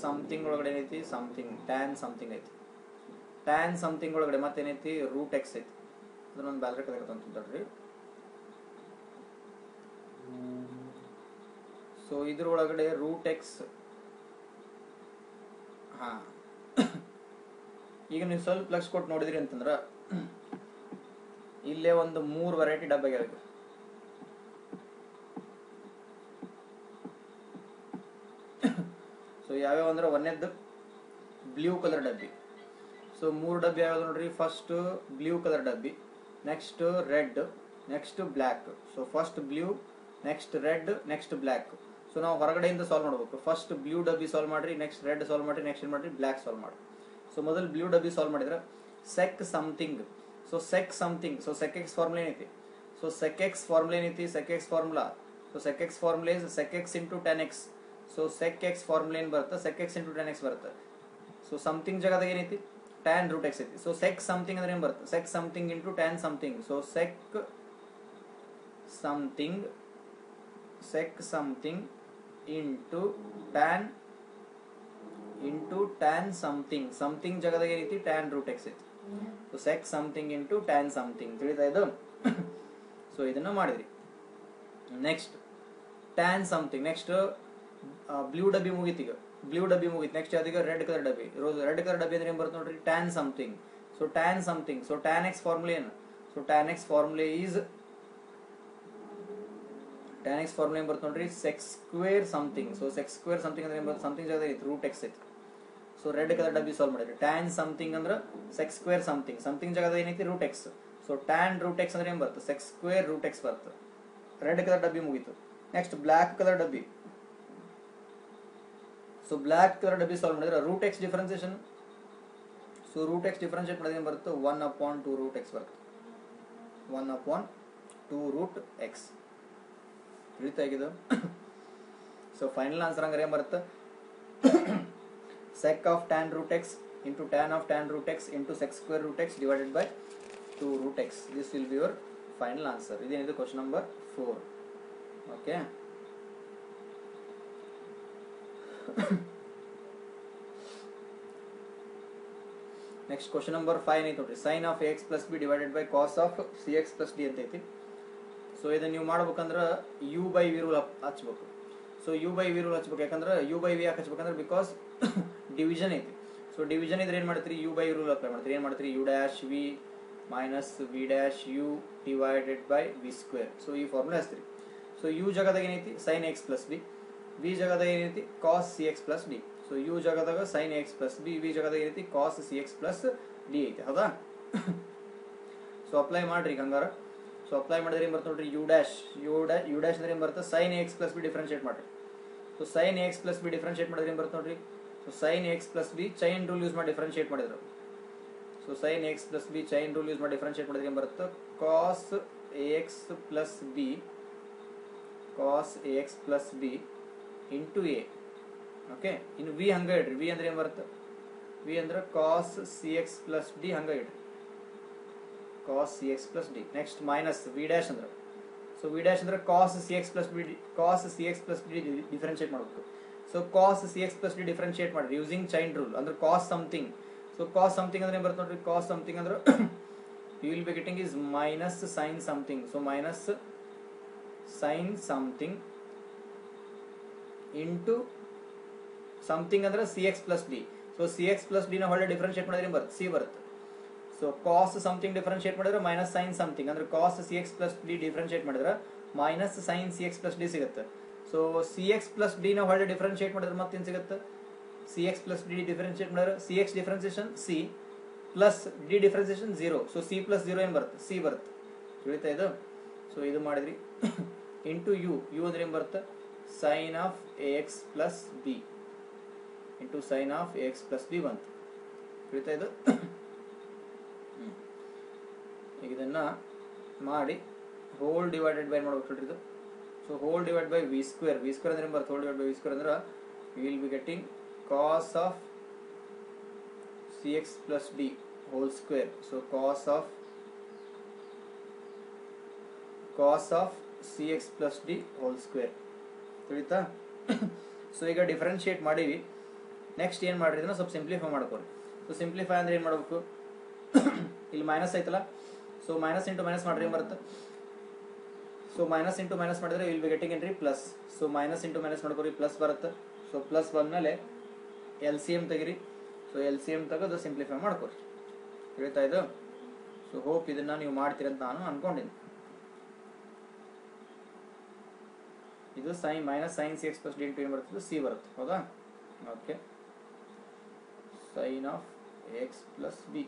ಸಮಥಿಂಗ್ ಒಳಗಡೆ ಏನೈತಿ, ಸಮಥಿಂಗ್ ಟ್ಯಾನ್ ಸಮಥಿಂಗ್ ಐತಿ. ಟ್ಯಾನ್ ಸಮಥಿಂಗ್ ಒಳಗಡೆ ಮತ್ತೇನೈತಿ, ರೂಟ್ ಎಕ್ಸ್ ಐತಿ. ಅದನ್ನೊಂದು ಬ್ಯಾಲ್ರೆಟ್ ಅಂತಂದ್ರಿ. ಸೊ ಇದ್ರೊಳಗಡೆ ರೂಟ್ ಎಕ್ಸ್. ಹಾ, ಈಗ ನೀವು ಸ್ವಲ್ಪ ಲಕ್ಷ ಕೊಟ್ಟು ನೋಡಿದ್ರಿ ಅಂತಂದ್ರ ಇಲ್ಲೇ ಒಂದು 3 ವೆರೈಟಿ ಡಬ್ಬೆ. ಸೊ ಯಾವ್ಯಾವ ಅಂದ್ರೆ ಒಂದೇದ್ದು ಬ್ಲೂ ಕಲರ್ ಡಬ್ಬಿ. ಸೊ 3 ಡಬ್ಬಿ ಯಾವ್ದು ನೋಡ್ರಿ. ಫಸ್ಟ್ ಬ್ಲೂ ಕಲರ್ ಡಬ್ಬಿ, next red, next black. So first blue, next red, next black. So ನಾವು ಹೊರಗಡೆಯಿಂದ ಸಾಲ್ವ್ ಮಾಡಬೇಕು. ಫಸ್ಟ್ ಬ್ಲೂ ಡಬ್ಬಿ ಸಾಲ್ವ್ ಮಾಡ್ರಿ, ನೆಕ್ಸ್ಟ್ ರೆಡ್ ಸಾಲ್ವ್ ಮಾಡ್ರಿ, ನೆಕ್ಸ್ಟ್ ಏನ್ ಮಾಡ್ರಿ, ಬ್ಲ್ಯಾಕ್ ಸಾಲ್ವ್ ಮಾಡ್ರಿ. ಸೊ ಮೊದಲು ಬ್ಲೂ ಡಬ್ಬಿ ಸಾಲ್ವ್ ಮಾಡಿದ್ರೆ sec something. So sec something. So sec X formula ಏನೈತಿ, ಸೊ ಸೆಕ್ ಎಕ್ಸ್ ಫಾರ್ಮುಲಾ ಏನೈತಿ, sec X formula. So sec X formula is sec X into tan X. So sec X formula ಏನ್ ಬರುತ್ತೆ, sec X into tan X ಬರುತ್ತೆ. So something ಜಾಗದಾಗ ಏನೈತಿ, tan root x ಐತಿ. So sec something ಅಂದ್ರೆ ಏನ್ ಬರುತ್ತೆ, sec something into tan something. So sec something into tan something. Something ಜಾಗದಾಗ ಏನೈತಿ, ಟ್ಯಾನ್ ರೂಟ್ ಎಕ್ಸ್ ಐತಿ. So sec something into tan something. ತಿಳಿತಾ ಇದು? ಸೊ ಇದನ್ನ ಮಾಡಿದ್ರಿ. Next tan something. Next blue ಡಬ್ಬಿ ಮುಗೀತಿ. ಈಗ ಬ್ಲೂ ಡಬ್ಬಿ ಮುಗೀತಿ. ನೆಕ್ಸ್ಟ್ ಅದೀಗ ರೆಡ್ ಕಲರ್ ಡಬ್ಬಿ. ರೆಡ್ ಕಲರ್ ಡಬ್ಬಿ ಅಂದ್ರೆ ಏನ್ ಬರುತ್ತೆ ನೋಡ್ರಿ, tan something. So tan something. So tan x formula ಏನು, so tan x formula is ಏನ್ ಬರುತ್ತೆ ನೋಡ್ರಿ, sec square something. So sec square something ಅಂದ್ರೆ ಏನ್ ಬರುತ್ತೆ, ಸಮಥಿಂಗ್ ಜಾಗದಾಗ ಐತಿ, ರೂಟ್ ಎಕ್ಸ್ ಐತಿ. ಸೊ ರೆಡ್ ಕಲರ್ ಡಬ್ಬಿ ಸಾಲ್ವ್ ಮಾಡಿದ್ರಿ. ಟ್ಯಾನ್ ಸಮಥಿಂಗ್ ಅಂದ್ರೆ ಸೆಕ್ ಸ್ಕ್ವೇರ್ ಸಮಥಿಂಗ್. ಸಮಥಿಂಗ್ ಜಾಗದಾಗ ಏನೈತಿ, root x. So tan root x ಅಂದ್ರೆ ಏನ್ ಬರುತ್ತೆ, ಸೆಕ್ ಸ್ಕ್ವೇರ್ ರೂಟ್ ಎಕ್ಸ್ ಬರುತ್ತೆ. ರೆಡ್ ಕಲರ್ ಡಬ್ಬಿ ಮುಗೀತು. ನೆಕ್ಸ್ಟ್ ಬ್ಲ್ಯಾಕ್ ಕಲರ್ ಡಬ್ಬಿ. ಸೊ ಬ್ಲ್ಯಾಕ್ ಕಲರ್ ಡಬ್ಬಿ ಸಾಲ್ವ್ ಮಾಡಿದ್ರೆ root x differentiation. So root x differentiate ಮಾಡಿದ್ರೆ ಏನ್ ಬರುತ್ತೆ, 1/2 ರೂಟ್ ಎಕ್ಸ್ ಬರುತ್ತೆ. 1/2 ರೂಟ್ ಎಕ್ಸ್. ತಿಳಿತಾ ಆಗಿದೆ? ಸೊ ಫೈನಲ್ ಆನ್ಸರ್ ಹಂಗಾರೆ ಏನ್ ಬರುತ್ತೆ, sec of tan root x into tan of tan root x into sec square root x divided by 2 root x. This will be your final answer. This is question number 4. Okay. Next question number 5 is sin of ax plus b divided by cos of cx plus d ಅಂತ ಐತಿ. So ಇದನ್ನ ನೀವು ಮಾಡಬೇಕಂದ್ರೆ u by v rule ಹಚ್ಚಬೇಕು. So u by v rule ಹಚ್ಚಬೇಕು. ಯಾಕಂದ್ರೆ u by v ಯಾಕೆ ಹಚ್ಚಬೇಕಂದ್ರೆ because division ಐತಿ. ಸೊ ಡಿವಿಷನ್ ಇದ್ರೆ ಏನ್ ಮಾಡ್ತೀರಿ, u by ರೂಲ್ ಅಪ್ಲೈ ಮಾಡ್ತೀರಿ. ಏನ್ ಮಾಡ್ತೀರಿ, u dash v minus v dash u divided by v square. So ಈ ಫಾರ್ಮುಲಾ ಹಚ್ತೀರಿ. ಸೊ u ಜಾಗದಾಗ ಏನೈತಿ, sin x plus b. v ಜಾಗದಾಗ ಏನೈತಿ, cos cx plus d. So u ಜಾಗದಾಗ sin x plus b, v ಜಾಗದಾಗ ಏನೈತಿ, cos cx plus d ಐತಿ. ಹೌದಾ? ಸೊ ಅಪ್ಲೈ ಮಾಡ್ರಿ ಹಂಗಾರ. ಸೊ ಅಪ್ಲೈ ಮಾಡಿದ್ರೆ ಏನ್ ಬರ್ತದೆ ನೋಡ್ರಿ, u dash ಅಂದ್ರೆ ಏನ್ ಬರುತ್ತೆ, sin ax plus b differentiate ಮಾಡ್ರಿ. So sin ax plus b differentiate ಮಾಡಿದ್ರೆ ಏನ್ ಬರುತ್ತೆ ನೋಡ್ರಿ, so sin ax plus b chain rule use ಮಾಡಿ ಡಿಫರೆನ್ಶಿಯೇಟ್ ಮಾಡಿದ್ರು. So sin ax plus b chain rule use ಮಾಡಿ ಡಿಫರೆನ್ಶಿಯೇಟ್ ಮಾಡಿದ್ರೆ ಏನ್ ಬರುತ್ತೆ, cos ax plus b into a. Okay, ಇನ್ನು v ಹಂಗ ಇಡ್ರಿ. v ಅಂದ್ರೆ ಏನ್ ಬರುತ್ತೆ, v ಅಂದ್ರೆ cos cx plus d ಹಂಗ ಇಡ್ರಿ, cos cx plus d. Next minus v dash ಅಂದ್ರೆ, ಸೊ v dash ಅಂದ್ರೆ cos cx plus d differentiate ಮಾಡಬೇಕು. So cos cx plus d differentiate ಮಾಡ್ರಿ ಯೂಸಿಂಗ್ ಚೈನ್ ರೂಲ್. ಅಂದ್ರೆ cos something. So cos something ಅಂದ್ರೆ ಏನ್ ಬರುತ್ತೆ ನೋಡ್ರಿ, cos ಸಮಥಿಂಗ್ ಅಂದ್ರೆ you will be getting is minus sin something. So minus sin something into something ಅಂದ್ರೆ cx plus d. So cx plus d ನ whole differentiate ಮಾಡಿದ್ರೆ ಏನ್ ಬರುತ್ತೆ, c ಬರುತ್ತೆ. ಸೊ cos ಸಮಥಿಂಗ್ ಡಿಫರೆನ್ಶಿಯೇಟ್ ಮಾಡಿದ್ರೆ ಮೈನಸ್ sin ಸಮಥಿಂಗ್ ಅಂದ್ರೆ cos cx plus d differentiate ಮಾಡಿದ್ರೆ minus sin cx plus d ಸಿಗುತ್ತೆ. ಸೊ cx plus d ನ ಹೊಳೆ ಡಿಫರೆನ್ಶಿಯೇಟ್ ಮಾಡಿದ್ರೆ ಮತ್ತೇನ್ ಸಿಗುತ್ತೆ, c x plus d differentiate ಮಾಡಿದ್ರೆ c x differentiation c plus d differentiation 0. So c plus 0 ಏನು ಬರುತ್ತೆ, C ಬರುತ್ತೆ. ತಿಳಿತಾ ಇದು? ಸೊ ಇದು ಮಾಡಿದ್ರಿ ಇಂಟು ಯು. ಯು ಅಂದ್ರೆ ಏನು ಬರುತ್ತೆ, sine of a x plus b into sine of a x plus b ಬಂತು. ತಿಳಿತಾ ಇದು? ಈಗ ಇದನ್ನ ಮಾಡಿ ಹೋಲ್ ಡಿವೈಡೆಡ್ ಬೈ ಮಾಡ್ಬೇಕು ಇದು. So whole divide by v square. V square ಅಂದ್ರೆ ಏನು ಬರುತ್ತೆ, whole divide by v square ಅಂದ್ರೆ v will be getting cos of c x plus d whole square. So cos of c x plus d whole square. ತಿಳಿತಾ? So ಈಗ differentiate ಮಾಡೀವಿ. Next ಏನು ಮಾಡ್ರಿ, ಇದನ್ನ ಸ್ವಲ್ಪ ಸಿಂಪ್ಲಿಫೈ ಮಾಡ್ಕೊರಿ. ಸೊ ಸಿಂಪ್ಲಿಫೈ ಅಂದ್ರೆ ಏನು ಮಾಡಬೇಕು, ಇಲ್ಲಿ ಮೈನಸ್ ಐತಲ್ಲ, ಸೊ ಮೈನಸ್ ಇಂಟು ಮೈನಸ್ ಮಾಡ್ರಿ ಏನು ಬರುತ್ತೆ. ಸೊ ಮೈನಸ್ ಇಂಟು ಮೈನಸ್ ಮಾಡಿದ್ರೆ ವಿಲ್ ಬಿ ಗೆಟಿಂಗ್ ಏನ್ರಿ plus. So minus into minus ಮಾಡ್ಕೊರಿ ಪ್ಲಸ್ ಬರುತ್ತೆ. ಸೊ ಪ್ಲಸ್ ಬಂದ್ಮೇಲೆ ಎಲ್ ಸಿ ಎಮ್ ತೆಗಿರಿ. ಸೊ ಎಲ್ ಸಿ ಎಮ್ ತೆಗೆದು ಸಿಂಪ್ಲಿಫೈ ಮಾಡ್ಕೊರಿ. ತಿಳಿತಾ ಇದು? ಸೊ ಹೋಪ್ ಇದನ್ನ ನೀವು ಮಾಡ್ತೀರಂತ ನಾನು ಅನ್ಕೊಂಡಿದ್ದೀನಿ. ಇದು sine minus sine c x plus d into ಏನು ಬರ್ತದೆ, ಸಿ ಬರುತ್ತೆ. ಹೌದಾ? Okay, sine of x plus b.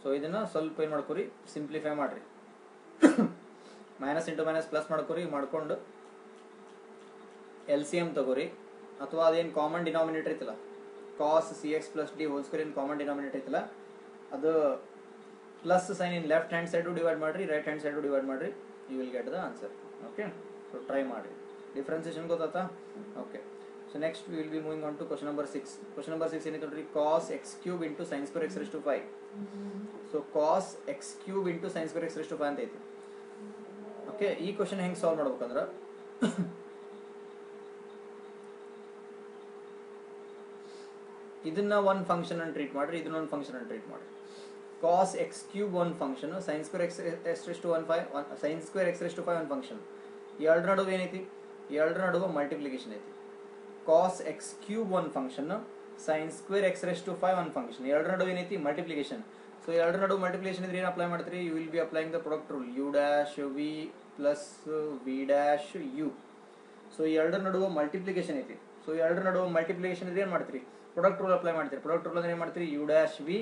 So ಇದನ್ನ ಸ್ವಲ್ಪ ಏನು ಮಾಡ್ಕೊರಿ, ಸಿಂಪ್ಲಿಫೈ ಮಾಡ್ರಿ. ಮೈನಸ್ ಇಂಟು ಮೈನಸ್ ಪ್ಲಸ್ ಮಾಡ್ಕೊರಿ. ಮಾಡ್ಕೊಂಡು ಎಲ್ ಸಿ ಎಮ್ ತಗೋರಿ, ಅಥವಾ ಅದೇನು ಕಾಮನ್ ಡಿನಾಮಿನೇಟರ್ ಐತಲ್ಲ, cos c x plus d whole square ಏನು ಕಾಮನ್ ಡಿನಾಮಿನೇಟರ್ ಐತಲ್ಲ, ಅದು plus sine in left hand side divide ಮಾಡ್ರಿ, ರೈಟ್ ಹ್ಯಾಂಡ್ ಸೈಡು ಡಿವೈಡ್ ಮಾಡ್ರಿ. You will get the answer. Okay, so try ಮಾಡಿ. ಡಿಫ್ರೆನ್ಸಿಯೇಷನ್ ಗೊತ್ತಾಯ್ತಾ? Okay, so next we will be moving on to question number 6. Question number 6 ಏನಿದೆ ನೋಡ್ರಿ, cos x cube into sine square x raise to 5. So cos x cube into sine square x raise to 5 ಅಂತ ಐತಿ. Okay, ಈ question ಹೆಂಗೆ solve ಮಾಡ್ಬೇಕಂದ್ರೆ ಇದನ್ನ ಒಂದು function ಅನ್ನು ಟ್ರೀಟ್ ಮಾಡ್ರಿ, ಇದನ್ನ ಒಂದು ಫಂಕ್ಷನ್ ಅನ್ನು ಟ್ರೀಟ್ ಮಾಡ್ರಿ. ಕಾಸ್ ಎಕ್ಸ್ ಕ್ಯೂಬ್ ಒಂದು function, sine square x raise to 1 sine square x raise to 5 ಒಂದು ಫಂಕ್ಷನ್. ಎರಡರ ನಡುವೆ ಏನೈತಿ, ಎರಡರ ನಡುವೆ ಮಲ್ಟಿಪ್ಲಿಕೇಶನ್ ಐತಿ. ಕಾಸ್ ಎಕ್ಸ್ ಕ್ಯೂಬ್ ಒಂದು function, sine square x raise to 5 ಒಂದು ಫಂಕ್ಷನ್. ಎರಡರ ನಡುವೆ ಏನೈತಿ, ಮಲ್ಟಿಪ್ಲಿಕೇಶನ್. ಸೊ ಎರಡರ ನಡುವೆ ಮಲ್ಟಿಪ್ಲಿಕೇಶನ್ ಇದ್ರೆ ಏನು ಅಪ್ಲೈ ಮಾಡ್ತೀರಿ, you will be applying the product rule, u dash v plus v dash u. So ಎರಡರ ನಡುವೆ ಮಲ್ಟಿಪ್ಲಿಕೇಶನ್ ಐತಿ. ಸೊ ಎರಡರ ನಡುವೆ ಮಲ್ಟಿಪ್ಲಿಕೇಶನ್ ಇದ್ರೆ ಏನು ಮಾಡ್ತೀರಿ, ಪ್ರಾಡಕ್ಟ್ ರೂಲ್ ಅಪ್ಲೈ ಮಾಡ್ತೀರಿ. ಪ್ರಾಡಕ್ಟ್ ರೂಲ್ ಅಂದ್ರೆ ಏನು ಮಾಡ್ತೀರಿ, u dash v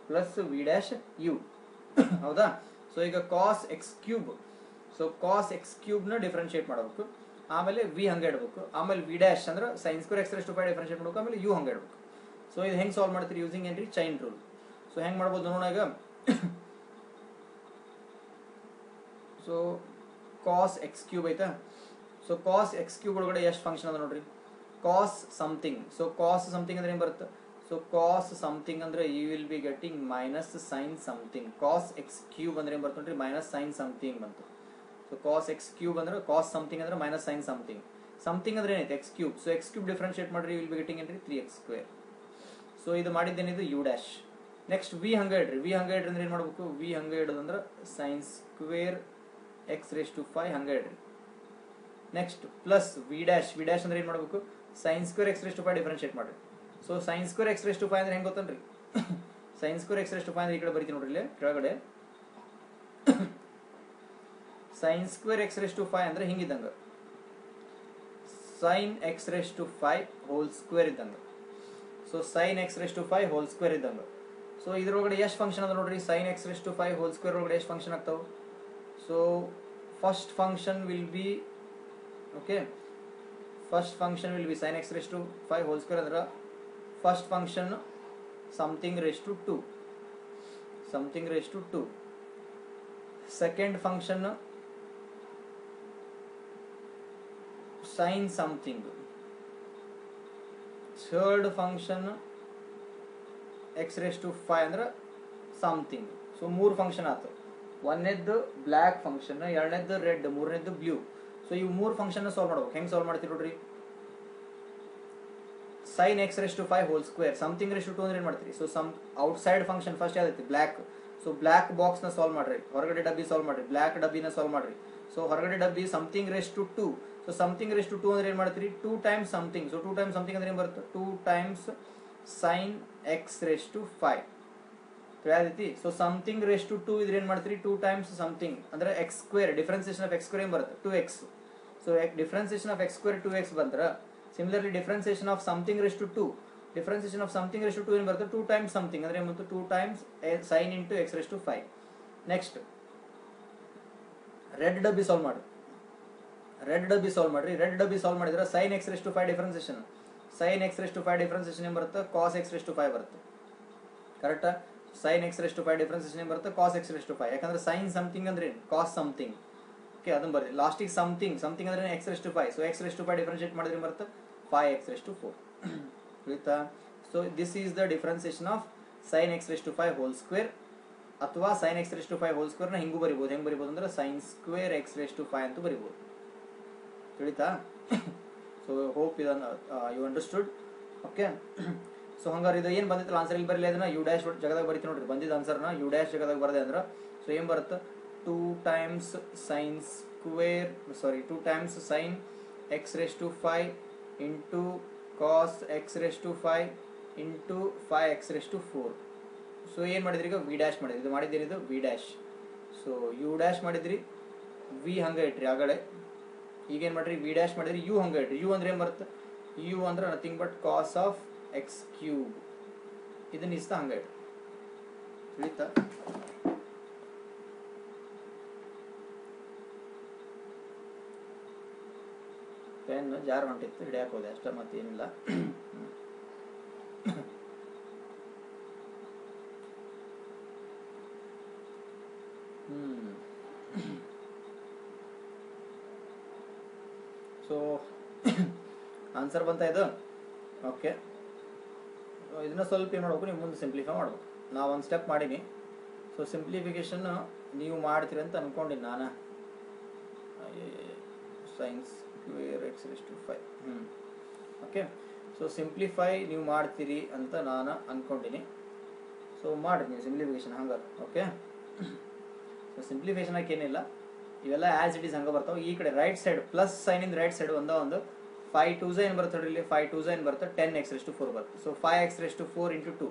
plus v dash u. ಹೌದಾ? ಸೊ ಈಗ cos x cube, so cos x cube ನ ಡಿಫ್ರೆನ್ಶಿಯೇಟ್ ಮಾಡಬೇಕು. ಆಮೇಲೆ ವಿ ಹಂಗೆ ಇಡಬೇಕು. ಆಮೇಲೆ ವಿ ಡ್ಯಾಶ್ ಅಂದ್ರೆ sine square x raise to 5 differentiate ಮಾಡಬೇಕು. ಆಮೇಲೆ ಯು ಹಂಗೆ ಇಡಬೇಕು. ಸೊ ಇದು ಹೆಂಗೆ ಸಾಲ್ವ್ ಮಾಡ್ತೀರಿ, ಯೂಸಿಂಗ್ ಏನ್ರಿ, ಚೈನ್ ರೂಲ್. ಸೊ ಹೆಂಗೆ ಮಾಡ್ಬೋದು ನೋಡೋಣ ಈಗ. ಸೊ ಕಾಸ್ ಎಕ್ಸ್ ಕ್ಯೂಬ್ ಐತಾ. ಸೊ ಕಾಸ್ ಎಕ್ಸ್ ಕ್ಯೂಬ್ ಒಳಗಡೆ ಎಷ್ಟು ಫಂಕ್ಷನ್ ಅದ ನೋಡ್ರಿ, cos something. So cos something ಅಂದ್ರೆ ಏನು ಬರುತ್ತೆ, ಸೊ ಕಾಸ್ ಸಮಥಿಂಗ್ ಅಂದ್ರೆ u will be getting minus sine something. Cos x cube ಅಂದ್ರೆ ಏನು ಬರುತ್ತೆ ನೋಡ್ರಿ, ಮೈನಸ್ ಸೈನ್ ಸಮಥಿಂಗ್ ಬಂತು. ಸೊ ಕಾಸ್ ಎಕ್ಸ್ ಕ್ಯೂಬ್ ಅಂದ್ರೆ ಕಾಸ್ ಸಮಥಿಂಗ್ ಅಂದ್ರೆ ಮೈನಸ್ ಸೈನ್ ಸಮಥಿಂಗ್. ಸಮಥಿಂಗ್ ಅಂದ್ರೆ ಏನೈತೆ, x cube. So x cube differentiate ಮಾಡ್ರಿ, ಯು ವಿಲ್ ಬಿ ಗೆಟಿಂಗ್ ಏನ್ರಿ 3x ಸ್ಕ್ವೇರ್. ಸೊ ಇದು ಮಾಡಿದ್ದೇನಿದು ಯು ಡ್ಯಾಶ್. ನೆಕ್ಸ್ಟ್ ವಿ ಹಂಗೆ ಇಡ್ರಿ. ವಿ ಹಂಗೆ ಇಡ್ರಿ ಅಂದ್ರೆ ಏನು ಮಾಡಬೇಕು, ವಿ ಹಂಗೆ ಇಡೋದಂದ್ರೆ sine square x raise to 5 ಹಂಗೆ ಇಡ್ರಿ. Next plus v dash. V dash ಅಂದ್ರೆ ಏನು ಮಾಡಬೇಕು, sine square x raise to 5 differentiate ಮಾಡ್ರಿ. So sine square x raise to 5 ಅಂದ್ರೆ ಹೆಂಗೆ ಗೊತ್ತನ್ರಿ, sine square x raise to 5 ಅಂದ್ರೆ ಈ ಕಡೆ ಬರೀತೀನಿ ನೋಡ್ರಿ, ಇಲ್ಲಿ ಕೆಳಗಡೆ sine square x raise to 5 ಅಂದ್ರೆ ಹಿಂಗಿದ್ದಂಗ, sine x raise to 5 whole square ಇದ್ದಂಗ. So sine x raise to 5 whole square ಇದ್ದಂಗ. ಸೊ ಇದ್ರೊಳಗಡೆ ಎಷ್ಟು ಫಂಕ್ಷನ್ ಅದ ನೋಡ್ರಿ, sine x raise to 5 whole square ಒಳಗಡೆ ಎಷ್ಟು ಫಂಕ್ಷನ್ ಆಗ್ತಾವ. So first function will be, okay, first function will be sine x raise to 5 whole square ಅಂದ್ರೆ first function something raise to 2, something raise to 2. Second function sine something. Third function x raise to 5 ಅಂದ್ರೆ something. So 3 function ಆಯ್ತು. ಒಂದನೇದ್ದು black function, ಎರಡನೇದ್ದು red, ಮೂರನೇದ್ದು blue. So ಇವು 3 function solve ಮಾಡ್ಬೇಕು. ಹೆಂಗೆ solve ಮಾಡ್ತೀವಿ ನೋಡ್ರಿ, sine x raise to 5 whole square, something raise to 2 ಅಂದ್ರೆ ಏನು ಮಾಡ್ತೀರಿ. So some outside function first ಯಾವ್ದೈತಿ, ಬ್ಲ್ಯಾಕ್. ಸೊ ಬ್ಲ್ಯಾಕ್ ಬಾಕ್ಸ್ ನ ಸಾಲ್ವ್ ಮಾಡ್ರಿ, ಹೊರಗಡೆ ಡಬ್ಬಿ ಸಾಲ್ವ್ ಮಾಡ್ರಿ, ಬ್ಲ್ಯಾಕ್ ಡಬ್ಬಿನ ಸಾಲ್ವ್ ಮಾಡ್ರಿ. ಸೊ ಹೊರಗಡೆ ಡಬ್ಬಿ something raise to 2. So something raise to 2 ಅಂದ್ರೆ ಏನು ಮಾಡ್ತೀರಿ, 2 times something. So 2 times something ಅಂದ್ರೆ ಏನು ಬರುತ್ತೆ, 2 times sine x raise to 5. ಯಾವ್ದೈತಿ. ಸೊ ಸಮಥಿಂಗ್ ರೇಸ್ ಟು 2 ಇದ್ರೆ ಏನು ಮಾಡ್ತೀರಿ, 2 ಟೈಮ್ಸ್ ಸಮಥಿಂಗ್ ಅಂದ್ರೆ x square. Differentiation of x square ಏನು ಬರುತ್ತೆ, 2x. So differentiation of x square 2x ಬಂದ್ರೆ similarly differentiation of something raise to 2, differentiation of something raise to 2 ಏನು ಬರುತ್ತೆ 2 ಟೈಮ್ಸ್ ಸಮಥಿಂಗ್ ಅಂದ್ರೆ ಏನು 2 times sin into x raised to 5. Next red ಡಬ್ಬಿ solve ಮಾಡಿ, red ಡಬ್ಬಿ ಸಾಲ್ವ್ ಮಾಡ್ರಿ. Red ಡಬ್ಬಿ ಸಾಲ್ವ್ ಮಾಡಿದ್ರೆ sin x raised to 5 differentiation, sin x raised to 5 differentiation ಏನು ಬರುತ್ತೆ cos x raised to 5 ಬರುತ್ತೆ. ಕರೆಕ್ಟಾ? sin x raised to 5 differentiation ಏನು ಬರುತ್ತೆ cos x raised to 5. ಯಾಕಂದ್ರೆ sin ಸಮಥಿಂಗ್ ಅಂದ್ರೆ cos ಸಮಥಿಂಗ್. ಓಕೆ, ಅದನ್ನ ಬರ್ರಿ. ಲಾಸ್ಟಿಗೆ ಸಮಥಿಂಗ್, ಸಮಥಿಂಗ್ ಅಂದ್ರೆ x raised to 5. So x raised to 5 differentiate ಮಾಡಿದ್ರೆ ಬರುತ್ತೆ 5x raised to 4. ಆಯ್ತಾ? So this is the differentiation of sin x raised to 5 whole square, ಅಥವಾ sin x raised to 5 whole square ನ ಹಿಂಗೂ ಬರಿಬಹುದು. ಹೆಂಗ್ ಬರಿಬಹುದು ಅಂದ್ರೆ sin square x raised to 5 ಅಂತ ಬರಿಬಹುದು. ತಿಳಿತಾ? ಸೊ ಹೋಪ್ ಇದನ್ನ ಯು ಅಂಡರ್ಸ್ಟುಡ್. ಓಕೆ, ಸೊ ಹಂಗಾರೆ ಇದು ಏನು ಬಂದಿತ್ತು ಆನ್ಸರ್ ಇಲ್ಲಿ ಬರಲಿ, ಅದನ್ನ ಯು ಡ್ಯಾಶ್ ಜಾಗದಾಗ ಬರಿತೀನಿ ನೋಡ್ರಿ. ಬಂದಿದ್ದ ಆನ್ಸರ್ನ ಯು ಡ್ಯಾಶ್ ಜಾಗದಾಗ ಬರದೆ ಅಂದ್ರೆ ಸೊ ಏನು ಬರುತ್ತೆ 2 times sin square, sorry 2 times sin x raised to 5 into cos x raised to 5 into 5x raised to 4. So ಏನು ಮಾಡಿದ್ರಿ ಈಗ ವಿ ಡ್ಯಾಶ್ ಮಾಡಿದ್ರಿ, ಇದು ಮಾಡಿದ್ದೀರಿ ಇದು v dash. So u dash ಮಾಡಿದ್ರಿ, ವಿ ಹಂಗೆ ಇಟ್ರಿ ಆಗಡೆ. ಈಗೇನು ಮಾಡಿರಿ ವಿ ಡ್ಯಾಶ್ ಮಾಡಿದ್ರಿ, ಯು ಹಂಗೆ ಇಟ್ರಿ. ಯು ಅಂದ್ರೆ ಏನು ಬರುತ್ತೆ, ಯು ಅಂದ್ರೆ nothing but cos of x cube. ಇದನ್ನ ಇಷ್ಟ ಹಂಗೆ ಇಟ್ರಿ. ತಿಳಿತಾ? ಪೆನ್ ಜಾರ್ ಹೊಂಟಿತ್ತು, ಹಿಡಿಯಕ್ಕೆ ಹೋದೆ ಅಷ್ಟೇ, ಮತ್ತೇನಿಲ್ಲ. ಸೊ ಆನ್ಸರ್ ಬಂತ ಇದು. ಓಕೆ, ಇದನ್ನ ಸ್ವಲ್ಪ ಏನು ಮಾಡ್ಬೇಕು, ನೀವು ಮುಂದೆ ಸಿಂಪ್ಲಿಫೈ ಮಾಡ್ಬೇಕು. ನಾವು ಒಂದು ಸ್ಟೆಪ್ ಮಾಡೀನಿ. ಸೊ ಸಿಂಪ್ಲಿಫಿಕೇಶನ್ ನೀವು ಮಾಡ್ತೀರಿ ಅಂತ ಅನ್ಕೊಂಡಿನಿ ನಾನು. Science square x raised to 5. Okay, so simplify ನೀವು ಮಾಡ್ತೀರಿ ಅಂತ ನಾನು ಅನ್ಕೊಂಡಿನಿ. ಸೊ ಮಾಡಿರಿ ನೀವು ಸಿಂಪ್ಲಿಫಿಕೇಶನ್ ಹಂಗಾರೆ. ಓಕೆ, ಸೊ ಸಿಂಪ್ಲಿಫಿಕೇಶನ್ ಏನಿಲ್ಲ, ಇವೆಲ್ಲ ಆಸ್ ಇಟ್ ಈಸ್ ಹಂಗೆ ಬರ್ತಾವೆ. ಈ ಕಡೆ ರೈಟ್ ಸೈಡ್ ಪ್ಲಸ್ ಸೈನ್ ಇಂದ ರೈಟ್ ಸೈಡ್ ಒಂದು 5 2 ಏನು ಬರುತ್ತೆ ಇಲ್ಲಿ, 5 2 ಏನು ಬರುತ್ತೆ 10x raised to 4 ಬರುತ್ತೆ. So 5x raised to 4 into 2,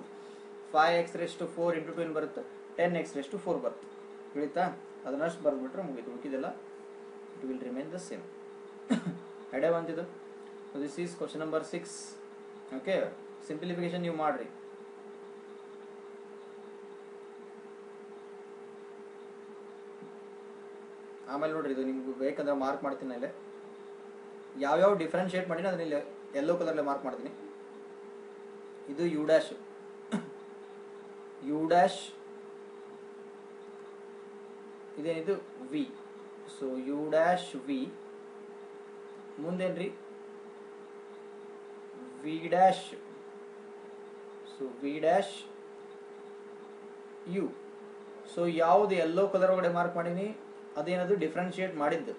5x raised to 4 into 2 ಏನು ಬರುತ್ತೆ 10x raised to 4 ಬರುತ್ತೆ. ತಿಳಿತಾ? ಅದನ್ನಷ್ಟು ಬರ್ಬಿಟ್ರೆ ಮುಗಿತು, ಉಳಿದಿಲ್ಲ it will remain the same. Idea ಬಂತಿದ್ದು. So this is question number 6. Okay, simplification ನೀವು ಮಾಡ್ರಿ. ಆಮೇಲೆ ನೋಡ್ರಿ, ಇದು ನಿಮ್ಗೆ ಬೇಕಂದ್ರೆ ಮಾರ್ಕ್ ಮಾಡ್ತೀನಿ ಅಲ್ಲೇ. ಯಾವ್ಯಾವ ಡಿಫ್ರೆನ್ಶಿಯೇಟ್ ಮಾಡೀನಿ ಅದನ್ನ ಇಲ್ಲಿ ಯೆಲ್ಲೋ ಕಲರ್ಲೆ ಮಾರ್ಕ್ ಮಾಡ್ತೀನಿ. ಇದು ಯು ಡ್ಯಾಶ್, ಯು ಡ್ಯಾಶ್ ಇದೇನಿದು v. So u dash v, ಮುಂದೇನ್ರಿ v dash. So v dash u. So ಯಾವ್ದು ಯೆಲ್ಲೋ ಕಲರ್ ಒಳಗಡೆ ಮಾರ್ಕ್ ಮಾಡೀನಿ ಅದೇನದು ಡಿಫ್ರೆನ್ಶಿಯೇಟ್ ಮಾಡಿದ್ದು.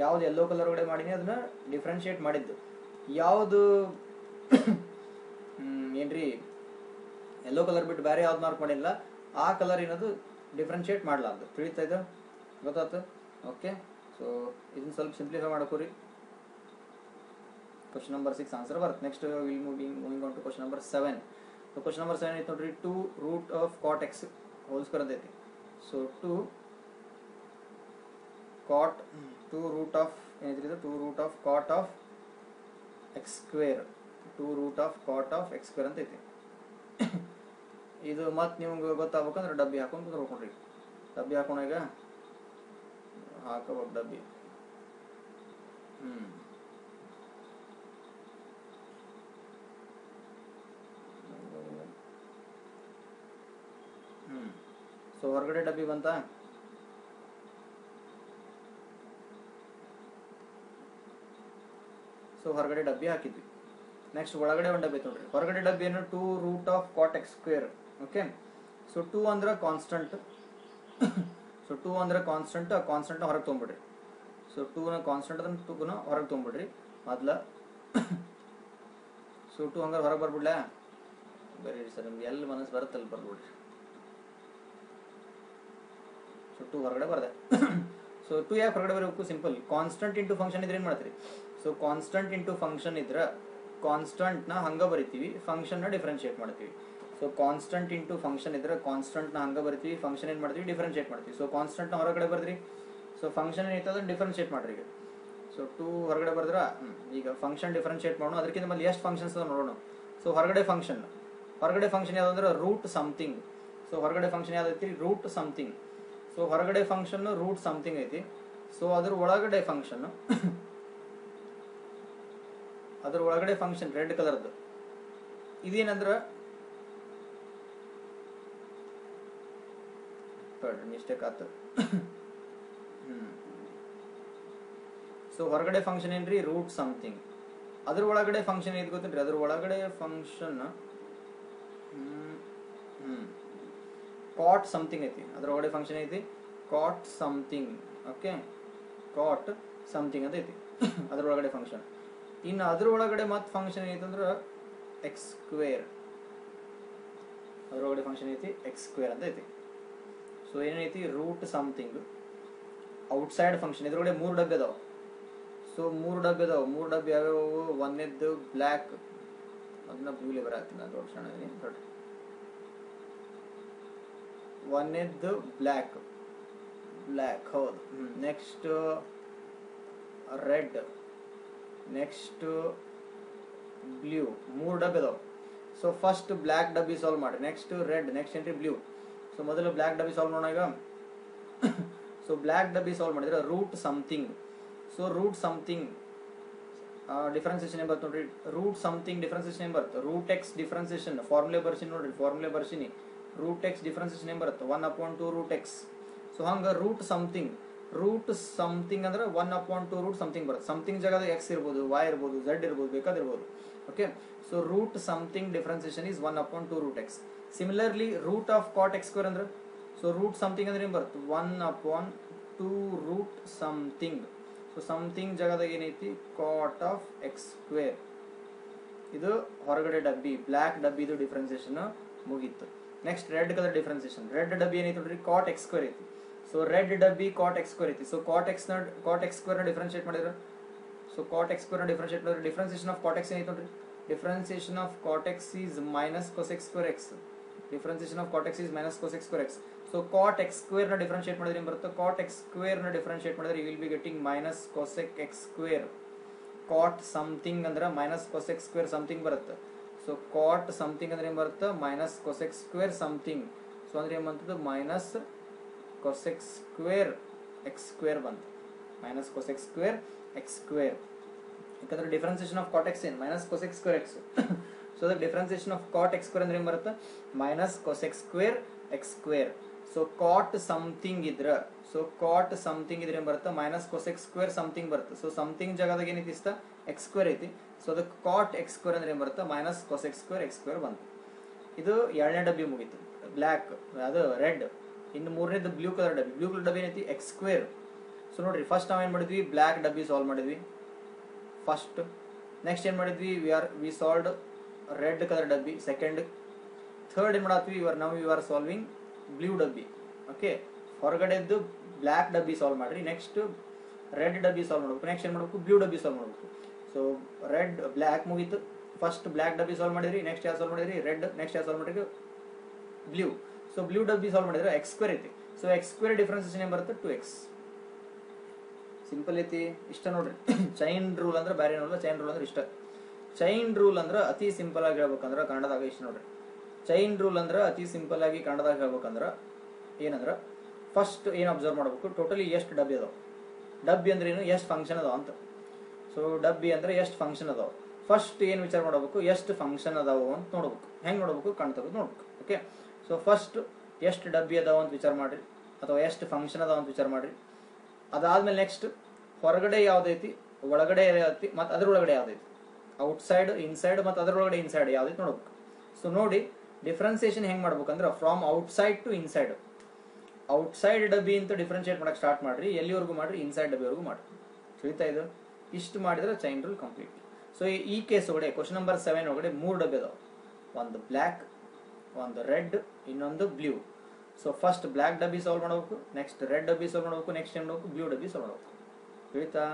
ಯಾವ್ದು ಯೆಲ್ಲೋ ಕಲರ್ ಒಳಗಡೆ ಮಾಡೀನಿ ಅದನ್ನ ಡಿಫ್ರೆನ್ಶಿಯೇಟ್ ಮಾಡಿದ್ದು. ಯಾವುದು ಏನ್ರಿ ಯೆಲ್ಲೋ ಕಲರ್ ಬಿಟ್ಟು ಬೇರೆ ಯಾವ್ದು ಮಾರ್ಕ್ ಮಾಡಿಲ್ಲ ಆ ಕಲರ್ ಏನದು ಡಿಫ್ರೆನ್ಶಿಯೇಟ್ ಮಾಡಲಾರ್ದು. ತಿಳಿತಾ ಇದು? ಗೊತ್ತಾಯ್ತು? ಓಕೆ, ಸೊ ಇದನ್ನ ಸ್ವಲ್ಪ ಸಿಂಪ್ಲಿಫೈ ಮಾಡ್ಕೋರಿ. ಕ್ವಶನ್ ನಂಬರ್ 6 ಆನ್ಸರ್ ಬರುತ್ತೆ. Next will moving on to question number 7. So question number 7 ಐತೆ ನೋಡ್ರಿ, 2 root of cot x whole square ಅಂತ ಐತಿ. ಸೊ 2 ರೂಟ್ ಆಫ್ ಏನೈತ್ರಿ ಇದು 2 root of cot of x square, 2 root of cot of x square ಅಂತ ಐತಿ. ಇದು ಮತ್ತೆ ನಿಮ್ಗೆ ಗೊತ್ತಾಗ್ಬೇಕಂದ್ರೆ ಡಬ್ಬಿ ಹಾಕೊಂಡು ಹೋಗ್ಕೊಂಡ್ರಿ. ಡಬ್ಬಿ ಹಾಕೊಂಡಾಗ ಹಾಕೋಬೇಕು ಡಬ್ಬಿ. ಸೊ ಹೊರಗಡೆ ಡಬ್ಬಿ ಬಂತ. ಸೊ ಹೊರಗಡೆ ಡಬ್ಬಿ ಹಾಕಿದ್ವಿ. ನೆಕ್ಸ್ಟ್ ಒಳಗಡೆ ಒಂದು ಡಬ್ಬಿ ನೋಡ್ರಿ. ಹೊರಗಡೆ ಡಬ್ಬಿ ಏನು 2 root of cot x square. Okay, so 2 ಅಂದ್ರೆ ಕಾನ್ಸ್ಟಂಟ್. ಸೊ 2 ಅಂದ್ರೆ ಕಾನ್ಸ್ಟಂಟ್, ಆ ಕಾನ್ಸ್ಟಂಟ್ನ ಹೊರಗೆ ತೊಗೊಂಬಿಡ್ರಿ. ಸೊ 2ನ ಕಾನ್ಸ್ಟಂಟ್ ಅದನ್ನ 2ನ ಹೊರಗೆ ತೊಗೊಂಬಿಡ್ರಿ ಮೊದಲ. ಸೊ 2 ಹಂಗಾರೆ ಹೊರಗೆ ಬರ್ಬಿಡ್ಲಾ? ಬರೀ ಸರ್ ನಿಮ್ಗೆ ಎಲ್ಲಿ ಮನಸ್ಸು ಬರುತ್ತೆ ಅಲ್ಲಿ ಬರ್ಬಿಡ್ರಿ. ಸೊ 2 ಹೊರಗಡೆ ಬರ್ದೆ. ಸೊ 2 ಯಾಕೆ ಹೊರಗಡೆ ಬರಬೇಕು? ಸಿಂಪಲ್, ಕಾನ್ಸ್ಟಂಟ್ ಇಂಟು ಫಂಕ್ಷನ್ ಇದ್ರೆ ಏನು ಮಾಡ್ತೀರಿ? ಸೊ ಕಾನ್ಸ್ಟಂಟ್ ಇಂಟು ಫಂಕ್ಷನ್ ಇದ್ರೆ ಕಾನ್ಸ್ಟಂಟ್ನ ಹಂಗೆ ಬರಿತೀವಿ, ಫಂಕ್ಷನ್ನ ಡಿಫ್ರೆನ್ಶಿಯೇಟ್ ಮಾಡ್ತೀವಿ. ಸೊ ಕಾನ್ಸ್ಟಂಟ್ ಇಂಟು ಫಂಕ್ಷನ್ ಇದ್ರೆ ಕಾನ್ಸ್ಟಂಟ್ನ ಹಂಗೆ ಬರ್ತೀವಿ, ಫಂಕ್ಷನ್ ಏನು ಮಾಡ್ತೀವಿ ಡಿಫ್ರೆನ್ಶಿಯೇಟ್ ಮಾಡ್ತೀವಿ. ಸೊ ಕಾನ್ಸ್ಟಂಟ್ನ ಹೊರಗಡೆ ಬರ್ದ್ರಿ. ಸೊ ಫಂಕ್ಷನ್ ಏನೈತೆ ಅದನ್ನ ಡಿಫ್ರೆನ್ಶಿಯೇಟ್ ಮಾಡ್ರಿ. ಈಗ ಸೊ 2 ಹೊರಗಡೆ ಬರೆದ್ರ ಈಗ ಫಂಕ್ಷನ್ ಡಿಫರೆನ್ಶಿಯೇಟ್ ಮಾಡೋಣ. ಅದಕ್ಕಿಂತ ಮೊದಲು ಎಷ್ಟು ಫಂಕ್ಷನ್ಸ್ ನೋಡೋಣ. ಸೊ ಹೊರಗಡೆ ಫಂಕ್ಷನ್ ಯಾವ್ದು ಅಂದ್ರೆ ರೂಟ್ ಸಮಥಿಂಗ್. ಸೊ ಹೊರಗಡೆ ಫಂಕ್ಷನ್ ಯಾವ್ದೈತಿ ರೂಟ್ ಸಮಥಿಂಗ್. ಸೊ ಹೊರಗಡೆ ಫಂಕ್ಷನ್ ರೂಟ್ ಸಮಥಿಂಗ್ ಐತಿ. ಸೊ ಅದ್ರ ಒಳಗಡೆ ಫಂಕ್ಷನ್ ರೆಡ್ ಕಲರ್ದು ಇದೇನಂದ್ರ ಮಿಸ್ಟೇಕ್ ಆತ. ಸೊ ಹೊರಗಡೆ ಫಂಕ್ಷನ್ ಏನ್ರಿ ರೂಟ್ ಸಮಥಿಂಗ್. ಅದ್ರ ಒಳಗಡೆ ಫಂಕ್ಷನ್ ಐತಿ ಗೊತ್ತೇನ್ರಿ. ಅದ್ರ ಒಳಗಡೆ ಫಂಕ್ಷನ್ ಕಾಟ್ ಸಮಥಿಂಗ್ ಐತಿ. ಅದ್ರ ಒಳಗಡೆ ಫಂಕ್ಷನ್ ಐತಿ ಕಾಟ್ ಸಮಥಿಂಗ್. ಓಕೆ, ಕಾಟ್ ಸಮಥಿಂಗ್ ಅಂತ ಐತಿ ಅದ್ರ ಒಳಗಡೆ ಫಂಕ್ಷನ್. ಇನ್ನು ಅದ್ರ ಒಳಗಡೆ ಮತ್ತೆ ಫಂಕ್ಷನ್ ಐತಂದ್ರ ಎಕ್ಸ್ ಸ್ಕ್ವೇರ್. ಅದ್ರೊಳಗಡೆ ಫಂಕ್ಷನ್ ಐತಿ ಎಕ್ಸ್ ಸ್ಕ್ವೇರ್ ಅಂತ ಐತಿ. ಸೊ ಏನೈತಿ ರೂಟ್ ಸಮಥಿಂಗ್ ಔಟ್ಸೈಡ್ ಫಂಕ್ಷನ್. ಇದ್ರೊಳಗಡೆ 3 ಡಬ್ಬಿ ಅದಾವ. ಸೊ 3 ಡಬ್ಬಿ ಅದಾವ. 3 ಡಬ್ಬಿ ಯಾವ್ಯಾವು? ಒಂದೇದ್ದು ಬ್ಲ್ಯಾಕ್, ಅದನ್ನ ಬ್ಲೂಲಿ ಬರಾತೀನಿ ನಾನು ದೊಡ್ಡ ಸಣ್ಣ ದೊಡ್ಡ. ಒಂದೇದ್ದು ಬ್ಲ್ಯಾಕ್ ಹೌದು. Next red, next blue. 3 ಡಬ್ಬಿ ಅದಾವ. ಸೊ ಫಸ್ಟ್ ಬ್ಲ್ಯಾಕ್ ಡಬ್ಬಿ ಸಾಲ್ವ್ ಮಾಡಿ, ನೆಕ್ಸ್ಟ್ ರೆಡ್, ನೆಕ್ಸ್ಟ್ ಏನ್ರಿ ಬ್ಲೂ. ಸೊ ಮೊದಲು ಬ್ಲ್ಯಾಕ್ ಡಬ್ಬಿ ಸಾಲ್ವ್ ಮಾಡೋಣ ಈಗ. ಸೊ ಬ್ಲ್ಯಾಕ್ ಡಬ್ಬಿ ಸಾಲ್ವ್ ಮಾಡಿದ್ರೆ root something. So root something differentiation ಏನ್ ಬರ್ತದೆ ನೋಡ್ರಿ. ರೂಟ್ ಸಮಥಿಂಗ್ ಡಿಫರೆನ್ಸಿಯೇಷನ್ ಏನ್ ಬರುತ್ತೆ? ರೂಟ್ ಎಕ್ಸ್ ಡಿಫರೆನ್ಸಿಯೇಷನ್ ಫಾರ್ಮುಲೆ ಬರ್ಸಿನಿ ನೋಡ್ರಿ. ಫಾರ್ಮುಲೆ ಬರ್ಸಿನಿ ರೂಟ್ ಎಕ್ಸ್ ಡಿಫರೆನ್ಸಿಯೇಷನ್ ಏನ್ ಬರುತ್ತೆ? 1/2 ರೂಟ್ ಎಕ್ಸ್. ಸೊ ಹಂಗ ರೂಟ್ ಸಮಥಿಂಗ್ ಅಂದ್ರೆ 1/2 ರೂಟ್ ಸಮಥಿಂಗ್ ಬರುತ್ತೆ. ಸಮಥಿಂಗ್ ಜಾಗದಾಗ ಎಕ್ಸ್ ಇರ್ಬೋದು, ವೈ ಇರ್ಬೋದು, ಝೆಡ್ ಇರ್ಬೋದು, ಬೇಕಾದಿರ್ಬೋದು. Okay, so root something differentiation is 1/2 root x. Similarly root of cot x square ಅಂದ್ರೆ, ಸೊ ರೂಟ್ ಸಮಥಿಂಗ್ ಅಂದ್ರೆ ಏನ್ ಬರುತ್ತೆ? 1/2 ರೂಟ್ ಸಮಥಿಂಗ್. ಸೊ ಸಮಥಿಂಗ್ ಜಾಗದಾಗ ಏನೈತಿ? Cot of x square. ಇದು ಹೊರಗಡೆ ಡಬ್ಬಿ ಬ್ಲ್ಯಾಕ್ ಡಬ್ಬಿದು ಡಿಫರೆನ್ಸಿಯೇಷನ್ ಮುಗೀತು. Next red colour differentiation. Red ಡಬ್ಬಿ ಏನೈತಿ ನೋಡ್ರಿ? ಕಾಟ್ ಎಕ್ಸ್ ಸ್ಕ್ವೇರ್ ಐತಿ. ಸೊ ರೆಡ್ ಡಬ್ಬಿ ಕಾಟ್ ಎಕ್ಸ್ ಸ್ಕ್ವೇರ್ ಐತಿ. ಸೊ ಕಾಟ್ ಎಕ್ಸ್ ಸ್ಕ್ವೇರ್ ನ ಡಿಫರೆನ್ಶಿಯೇಟ್ ಮಾಡಿದ್ರೆ, ಸೊ ಕಾಟ್ ಎಕ್ಸ್ ಸ್ಕ್ವೇರ್ ನ ಡಿಫರೆನ್ಶಿಯೇಟ್ ಮಾಡಿದ್ರೆ ಡಿಫರೆನ್ಸಿಯೇಷನ್ ಆಫ್ ಕಾಟ್ ಎಕ್ಸ್ ಏನೈತಿ ನೋಡ್ರಿ? Differentiation of cot x is minus cosec square x. Differentiation of cot x is minus cosec square x. So cot x square ನ differentiate ಮಾಡಿದ್ರೆ ಏನ್ ಬರುತ್ತೆ? Cot x square ನ differentiate ಮಾಡಿದ್ರೆ you will be getting minus cosec x square. Cot something ಅಂದ್ರೆ minus cosec square something ಬರುತ್ತೆ. So cot something ಅಂದ್ರೆ ಏನ್ ಬರುತ್ತೆ? Minus cosec square something. So ಅಂದ್ರೆ ಏನ್ ಬಂತದ್ದು? Minus cosec square x square ಬಂತು. Minus cosec square x square. ಯಾಕಂದ್ರೆ ಡಿಫರೆನ್ಸಿಯೇಷನ್ ಆಫ್ ಕಾಟ್ ಎಕ್ಸ್ ಏನ್? Minus cosec square x. So the differentiation of cot x square ಅಂದ್ರೆ ಏನ್ ಬರುತ್ತೆ? Minus cosec square x square. So cot something ಇದ್ರ ಏನ್ ಬರುತ್ತೆ? Minus cosec square something ಬರುತ್ತೆ. So something ಜಾಗದಾಗ ಏನೈತಿ? ಎಕ್ಸ್ ಸ್ಕ್ವೇರ್ ಐತಿ. ಸೊ ಅದಕ್ಕೆ ಕಾಟ್ ಎಕ್ಸ್ ಸ್ಕ್ವೇರ್ ಅಂದ್ರೆ ಏನ್ ಬರುತ್ತೆ? Minus cosec square x square ಬಂತು. ಇದು 2ನೇ ಡಬ್ಬಿ ಮುಗೀತು ಬ್ಲ್ಯಾಕ್, ಅದು ರೆಡ್. ಇನ್ನು 3ನೇದು ಬ್ಲೂ ಕಲರ್ ಡಬ್ಬಿ ಏನೈತಿ? X square. ಸೊ ನೋಡ್ರಿ, ಫಸ್ಟ್ ನಾವ್ ಏನ್ ಮಾಡಿದ್ವಿ? ಬ್ಲ್ಯಾಕ್ ಡಬ್ಬಿ ಸಾಲ್ವ್ ಮಾಡಿದ್ವಿ ಫಸ್ಟ್. ನೆಕ್ಸ್ಟ್ ಏನ್ ಮಾಡಿದ್ವಿ? ವಿ ಸಾಲ್ವ್ಡ್ ರೆಡ್ ಕಲರ್ ಡಬ್ಬಿ ಸೆಕೆಂಡ್. ಥರ್ಡ್ ಏನ್ ಮಾಡತ್ವಿ? ಯು ಆರ್ ಸಾಲ್ವಿಂಗ್ ಬ್ಲೂ ಡಬ್ಬಿ. ಓಕೆ, ಹೊರಗಡೆದ್ದು ಬ್ಲ್ಯಾಕ್ ಡಬ್ಬಿ ಸಾಲ್ವ್ ಮಾಡ್ರಿ. ನೆಕ್ಸ್ಟ್ ರೆಡ್ ಡಬ್ಬಿ ಸಾಲ್ವ್ ಮಾಡ್ಬೇಕು. ನೆಕ್ಸ್ಟ್ ಏನ್ ಮಾಡ್ಬೇಕು? ಬ್ಲೂ ಡಬ್ಬಿ ಸಾಲ್ವ್ ಮಾಡ್ಬೇಕು. ಸೊ ರೆಡ್ ಬ್ಲ್ಯಾಕ್ ಮುಗೀತು. ಫಸ್ಟ್ ಬ್ಲ್ಯಾಕ್ ಡಬ್ಬಿ ಸಾಲ್ವ್ ಮಾಡಿದ್ರಿ. ನೆಕ್ಸ್ಟ್ ಯಾರು ಸಾಲ್ವ್ ಮಾಡಿದ್ರಿ? ರೆಡ್. ನೆಕ್ಸ್ಟ್ ಯಾರು ಸಾಲ್ವ್ ಮಾಡಿದ್ರಿ? ಬ್ಲೂ. ಸೊ ಬ್ಲೂ ಡಬ್ಬಿ ಸಾಲ್ವ್ ಮಾಡಿದ್ರೆ ಎಕ್ಸ್ ಸ್ಕ್ವೇರ್ ಐತಿ. ಸೊ ಎಕ್ಸ್ ಸ್ಕ್ವೇರ್ ಡಿಫರೆನ್ಸಿಯೇಷನ್ ಏನ್ ಬರುತ್ತೆ? 2x. ಸಿಂಪಲ್ ಐತಿ. ಇಷ್ಟ ನೋಡ್ರಿ. ಚೈನ್ ರೂಲ್ ಅಂದ್ರೆ ಬೇರೆ ಏನಲ್ಲ. ಚೈನ್ ರೂಲ್ ಅಂದ್ರೆ ಇಷ್ಟ. ಚೈನ್ ರೂಲ್ ಅಂದ್ರೆ ಅತಿ ಸಿಂಪಲ್ ಆಗಿ ಹೇಳ್ಬೇಕಂದ್ರೆ ಕನ್ನಡದಾಗ ಇಷ್ಟ ನೋಡ್ರಿ. ಚೈನ್ ರೂಲ್ ಅಂದ್ರೆ ಅತಿ ಸಿಂಪಲ್ ಆಗಿ ಕನ್ನಡದಾಗ ಹೇಳ್ಬೇಕಂದ್ರ ಏನಂದ್ರ, ಫಸ್ಟ್ ಏನ್ ಅಬ್ಸರ್ವ್ ಮಾಡ್ಬೇಕು? ಟೋಟಲಿ ಎಷ್ಟು ಡಬ್ಬಿ ಅದಾವ? ಡಬ್ಬಿ ಅಂದ್ರೆ ಏನು? ಎಷ್ಟು ಫಂಕ್ಷನ್ ಅದಾವ ಅಂತ. ಸೊ ಡಬ್ಬಿ ಅಂದ್ರೆ ಎಷ್ಟು ಫಂಕ್ಷನ್ ಅದಾವ. ಫಸ್ಟ್ ಏನ್ ವಿಚಾರ ಮಾಡಬೇಕು? ಎಷ್ಟು ಫಂಕ್ಷನ್ ಅದಾವ ಅಂತ ನೋಡ್ಬೇಕು. ಹೆಂಗ್ ನೋಡ್ಬೇಕು? ಕಣ್ ತೆಗೆದು ನೋಡ್ಬೇಕು. ಓಕೆ, ಸೊ ಫಸ್ಟ್ ಎಷ್ಟು ಡಬ್ಬಿ ಅದಾವ ಅಂತ ವಿಚಾರ ಮಾಡ್ರಿ, ಅಥವಾ ಎಷ್ಟು ಫಂಕ್ಷನ್ ಅದಾವ ಅಂತ ವಿಚಾರ ಮಾಡ್ರಿ. ಅದಾದ್ಮೇಲೆ ನೆಕ್ಸ್ಟ್ ಹೊರಗಡೆ ಯಾವ್ದೈತಿ, ಒಳಗಡೆ ಯಾವ್ದೈತಿ, ಮತ್ತು ಅದ್ರೊಳಗಡೆ ಯಾವ್ದೈತಿ, ಔಟ್ಸೈಡ್, ಇನ್ಸೈಡ್, ಮತ್ತು ಅದ್ರೊಳಗಡೆ ಇನ್ಸೈಡ್ ಯಾವ್ದೈತಿ ನೋಡ್ಬೇಕು. ಸೊ ನೋಡಿ, ಡಿಫ್ರೆನ್ಸಿಯೇಷನ್ ಹೆಂಗ್ ಮಾಡ್ಬೇಕಂದ್ರೆ from outside to inside. Outside ಡಬ್ಬಿ ಅಂತ ಡಿಫ್ರೆನ್ಶಿಯೇಟ್ ಮಾಡಕ್ ಸ್ಟಾರ್ಟ್ ಮಾಡ್ರಿ. ಎಲ್ಲಿವರೆಗೂ ಮಾಡ್ರಿ? ಇನ್ಸೈಡ್ ಡಬ್ಬಿವರೆಗೂ ಮಾಡ್ರಿ. ತಿಳಿತಾ ಇದು? ಇಷ್ಟು ಮಾಡಿದ್ರೆ ಚೈನ್ ರೂಲ್ ಕಂಪ್ಲೀಟ್. ಸೊ ಈ ಕೇಸ್ ಒಳಗಡೆ ಕ್ವಶನ್ ನಂಬರ್ 7 ಒಳಗಡೆ 3 ಡಬ್ಬಿ ಅದಾವ. ಒಂದು ಬ್ಲ್ಯಾಕ್, ಒಂದು ರೆಡ್, ಇನ್ನೊಂದು ಬ್ಲೂ. ಸೊ ಫಸ್ಟ್ ಬ್ಲ್ಯಾಕ್ ಡಬ್ಬಿ ಸಾಲ್ವ್ ಮಾಡಬೇಕು, ನೆಕ್ಸ್ಟ್ ರೆಡ್ ಡಬ್ಬಿ ಸಾಲ್ವ್ ಮಾಡಬೇಕು, ನೆಕ್ಸ್ಟ್ ಏನ್ ಮಾಡಬೇಕು? ಬ್ಲೂ ಡಬ್ಬಿ ಸಾಲ್ವ್ ಮಾಡಬೇಕು. ತಿಳಿತಾ?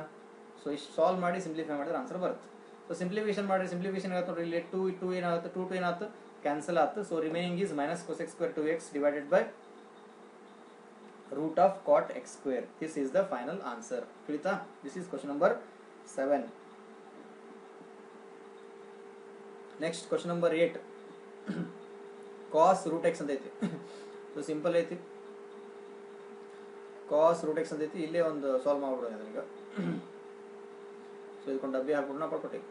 ಸೊ ಇಷ್ಟು ಸಾಲ್ವ್ ಮಾಡಿ ಸಿಂಪ್ಲಿಫೈ ಮಾಡಿದ್ರೆ ಆನ್ಸರ್ ಬರುತ್ತೆ. ಸೊ ಸಿಂಪ್ಲಿಫಿಕೇಶನ್ ಮಾಡ್ರಿ. ಸಿಂಪ್ಲಿಫಿಕೇಶನ್ ಆಗುತ್ತೆ ನೋಡ್ರಿ. ಇಲ್ಲಿ 2 ಏನಾಗುತ್ತೆ? 2 ಏನಾಗುತ್ತೆ? ಕ್ಯಾನ್ಸಲ್ ಆಗುತ್ತೆ. So remaining is minus cosec square 2x divided by root of cot x square. This is the final answer. ತಿಳಿತಾ? This is question number 7. Next question number 8. cos root x ಅಂತ ಐತಿ. So simple ಐತಿ. cos root x ಅಂತ ಐತಿ. ಇಲ್ಲೇ ಒಂದು solve ಮಾಡ್ಬಿಡೋಣ ಅದನ್ನ. So ಇದಕ್ಕೊಂದು ಡಬ್ಬಿ ಹಾಕ್ಬಿಡೋಣ ಪಟ್ಪಟ್ಟಿ.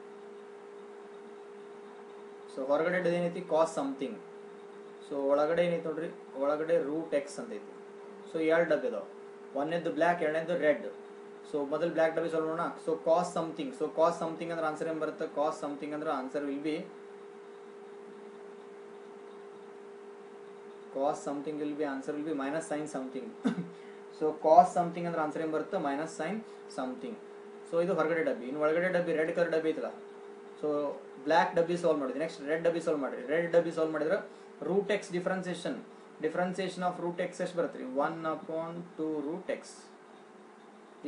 ಸೊ ಹೊರಗಡೆ ಏನೈತಿ cos something. ಸೊ ಒಳಗಡೆ ಏನೈತಿ ನೋಡ್ರಿ, ಒಳಗಡೆ ರೂಟ್ ಎಕ್ಸ್ ಅಂತ ಐತಿ. ಸೊ ಎರಡು ಡಬ್ಬಿ ಅದಾವ, ಒಂದೇದು ಬ್ಲ್ಯಾಕ್ ಎರಡನೇದು ರೆಡ್. ಸೊ ಮೊದಲು ಬ್ಲ್ಯಾಕ್ ಡಬ್ಬಿ ಸಾಲ್ವ್ ಮಾಡೋಣ. So cos something. So cos something ಅಂದ್ರೆ ಆನ್ಸರ್ ಏನ್ ಬರುತ್ತೆ? ಕಾಸ್ ಸಮಥಿಂಗ್ ಅಂದ್ರೆ answer will be cos something will be answer will be minus sine something. So cos something ಅಂದ್ರೆ ಆನ್ಸರ್ ಏನ್ ಬರುತ್ತೆ? Minus sine something. ಸೊ ಇದು ಹೊರಗಡೆ ಡಬ್ಬಿ. ಇನ್ನು ಒಳಗಡೆ ಡಬ್ಬಿ ರೆಡ್ ಕಲರ್ ಡಬ್ಬಿ ಐತಲ್ಲ. ಸೊ ಬ್ಲ್ಯಾಕ್ ಡಬ್ಬಿ ಸಾಲ್ವ್ ಮಾಡಿದ್ವಿ. ನೆಕ್ಸ್ಟ್ ರೆಡ್ ಡಬ್ಬಿ ಸಾಲ್ವ್ ಮಾಡಿರಿ. ರೆಡ್ ಡಬ್ಬಿ ಸಾಲ್ವ್ ಮಾಡಿದ್ರೆ root x differentiation of root x ಎಷ್ಟು ಬರುತ್ತೆ? 1/2 ರೂಟ್ ಎಕ್ಸ್.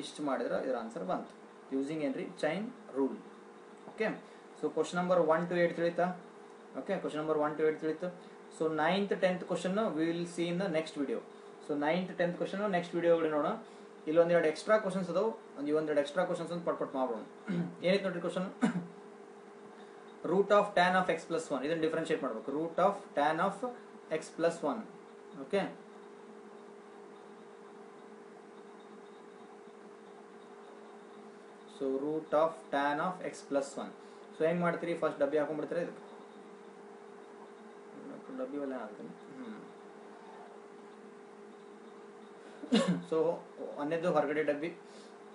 ಇಷ್ಟು ಮಾಡಿದ್ರೆ ಇದರ ಆನ್ಸರ್ ಬಂತು ಯೂಸಿಂಗ್ ಏನ್ರಿ chain rule. Okay. So question number 1 to 8 ತಿಳಿತಾ? ಓಕೆ, ಕ್ವಶನ್ ನಂಬರ್ 1 to 8 ತಿಳಿತು. So 9th 10th question we will see in the next video. So 9th 10th question next video ನೋಡೋಣ. ಇಲ್ಲಿ ಒಂದೆರಡು ಎಕ್ಸ್ಟ್ರಾ ಕ್ವಶನ್ಸ್ ಅದಾವು. ಒಂದೆರಡು extra questions ಅಂತ ಪಟ್ ಮಾಡೋಣ. ಏನೈತೆ ನೋಡ್ರಿ question? Root of tan of x plus 1 ಇದನ್ನು ಡಿಫ್ರೆನ್ಶಿಯೇಟ್ ಮಾಡಬೇಕು. Root of tan of x plus 1. Okay. So root of tan of x plus 1. So ಹೆಂಗ್ ಮಾಡ್ತೀರಿ? ಫಸ್ಟ್ ಡಬ್ಬಿ ಹಾಕೊಂಡ್ಬಿಡ್ತೀರಾ. ಇದಕ್ಕೆ ಡಬ್ಬಿ ಒಳ್ಳೆ ಹಾಕ್ತೀನಿ. ಸೊ ಒಂದೇದು ಹೊರಗಡೆ ಡಬ್ಬಿ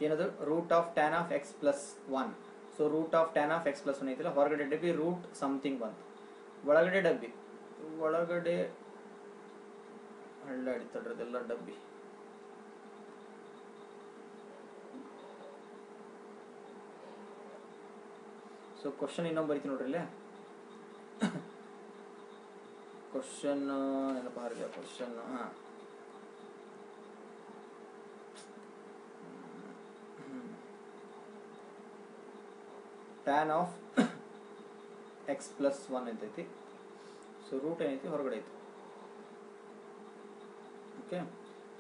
ಏನದು? Root of tan of x plus 1. So root of tan of x plus 1 ಐತಿಲ್ಲ, ಹೊರಗಡೆ ಡಬ್ಬಿ ರೂಟ್ ಸಮಥಿಂಗ್ ಬಂತು. ಒಳಗಡೆ ಡಬ್ಬಿ ಒಳಗಡೆ ಹಳ್ಳಾಡಿತಡ್ರದೆಲ್ಲ ಡಬ್ಬಿ. ಸೊ ಕ್ವಶನ್ ಇನ್ನೊಂದು ಬರೀತಿ ನೋಡ್ರಿ ಇಲ್ಲೇ. ಕ್ವಶನ್ ಏನಪ್ಪ ಹಾರಿದೆ question? Tan of x plus 1 ಅಂತೈತಿ. ಸೊ ರೂಟ್ ಏನೈತಿ? ಹೊರಗಡೆ ಐತಿ. ಓಕೆ.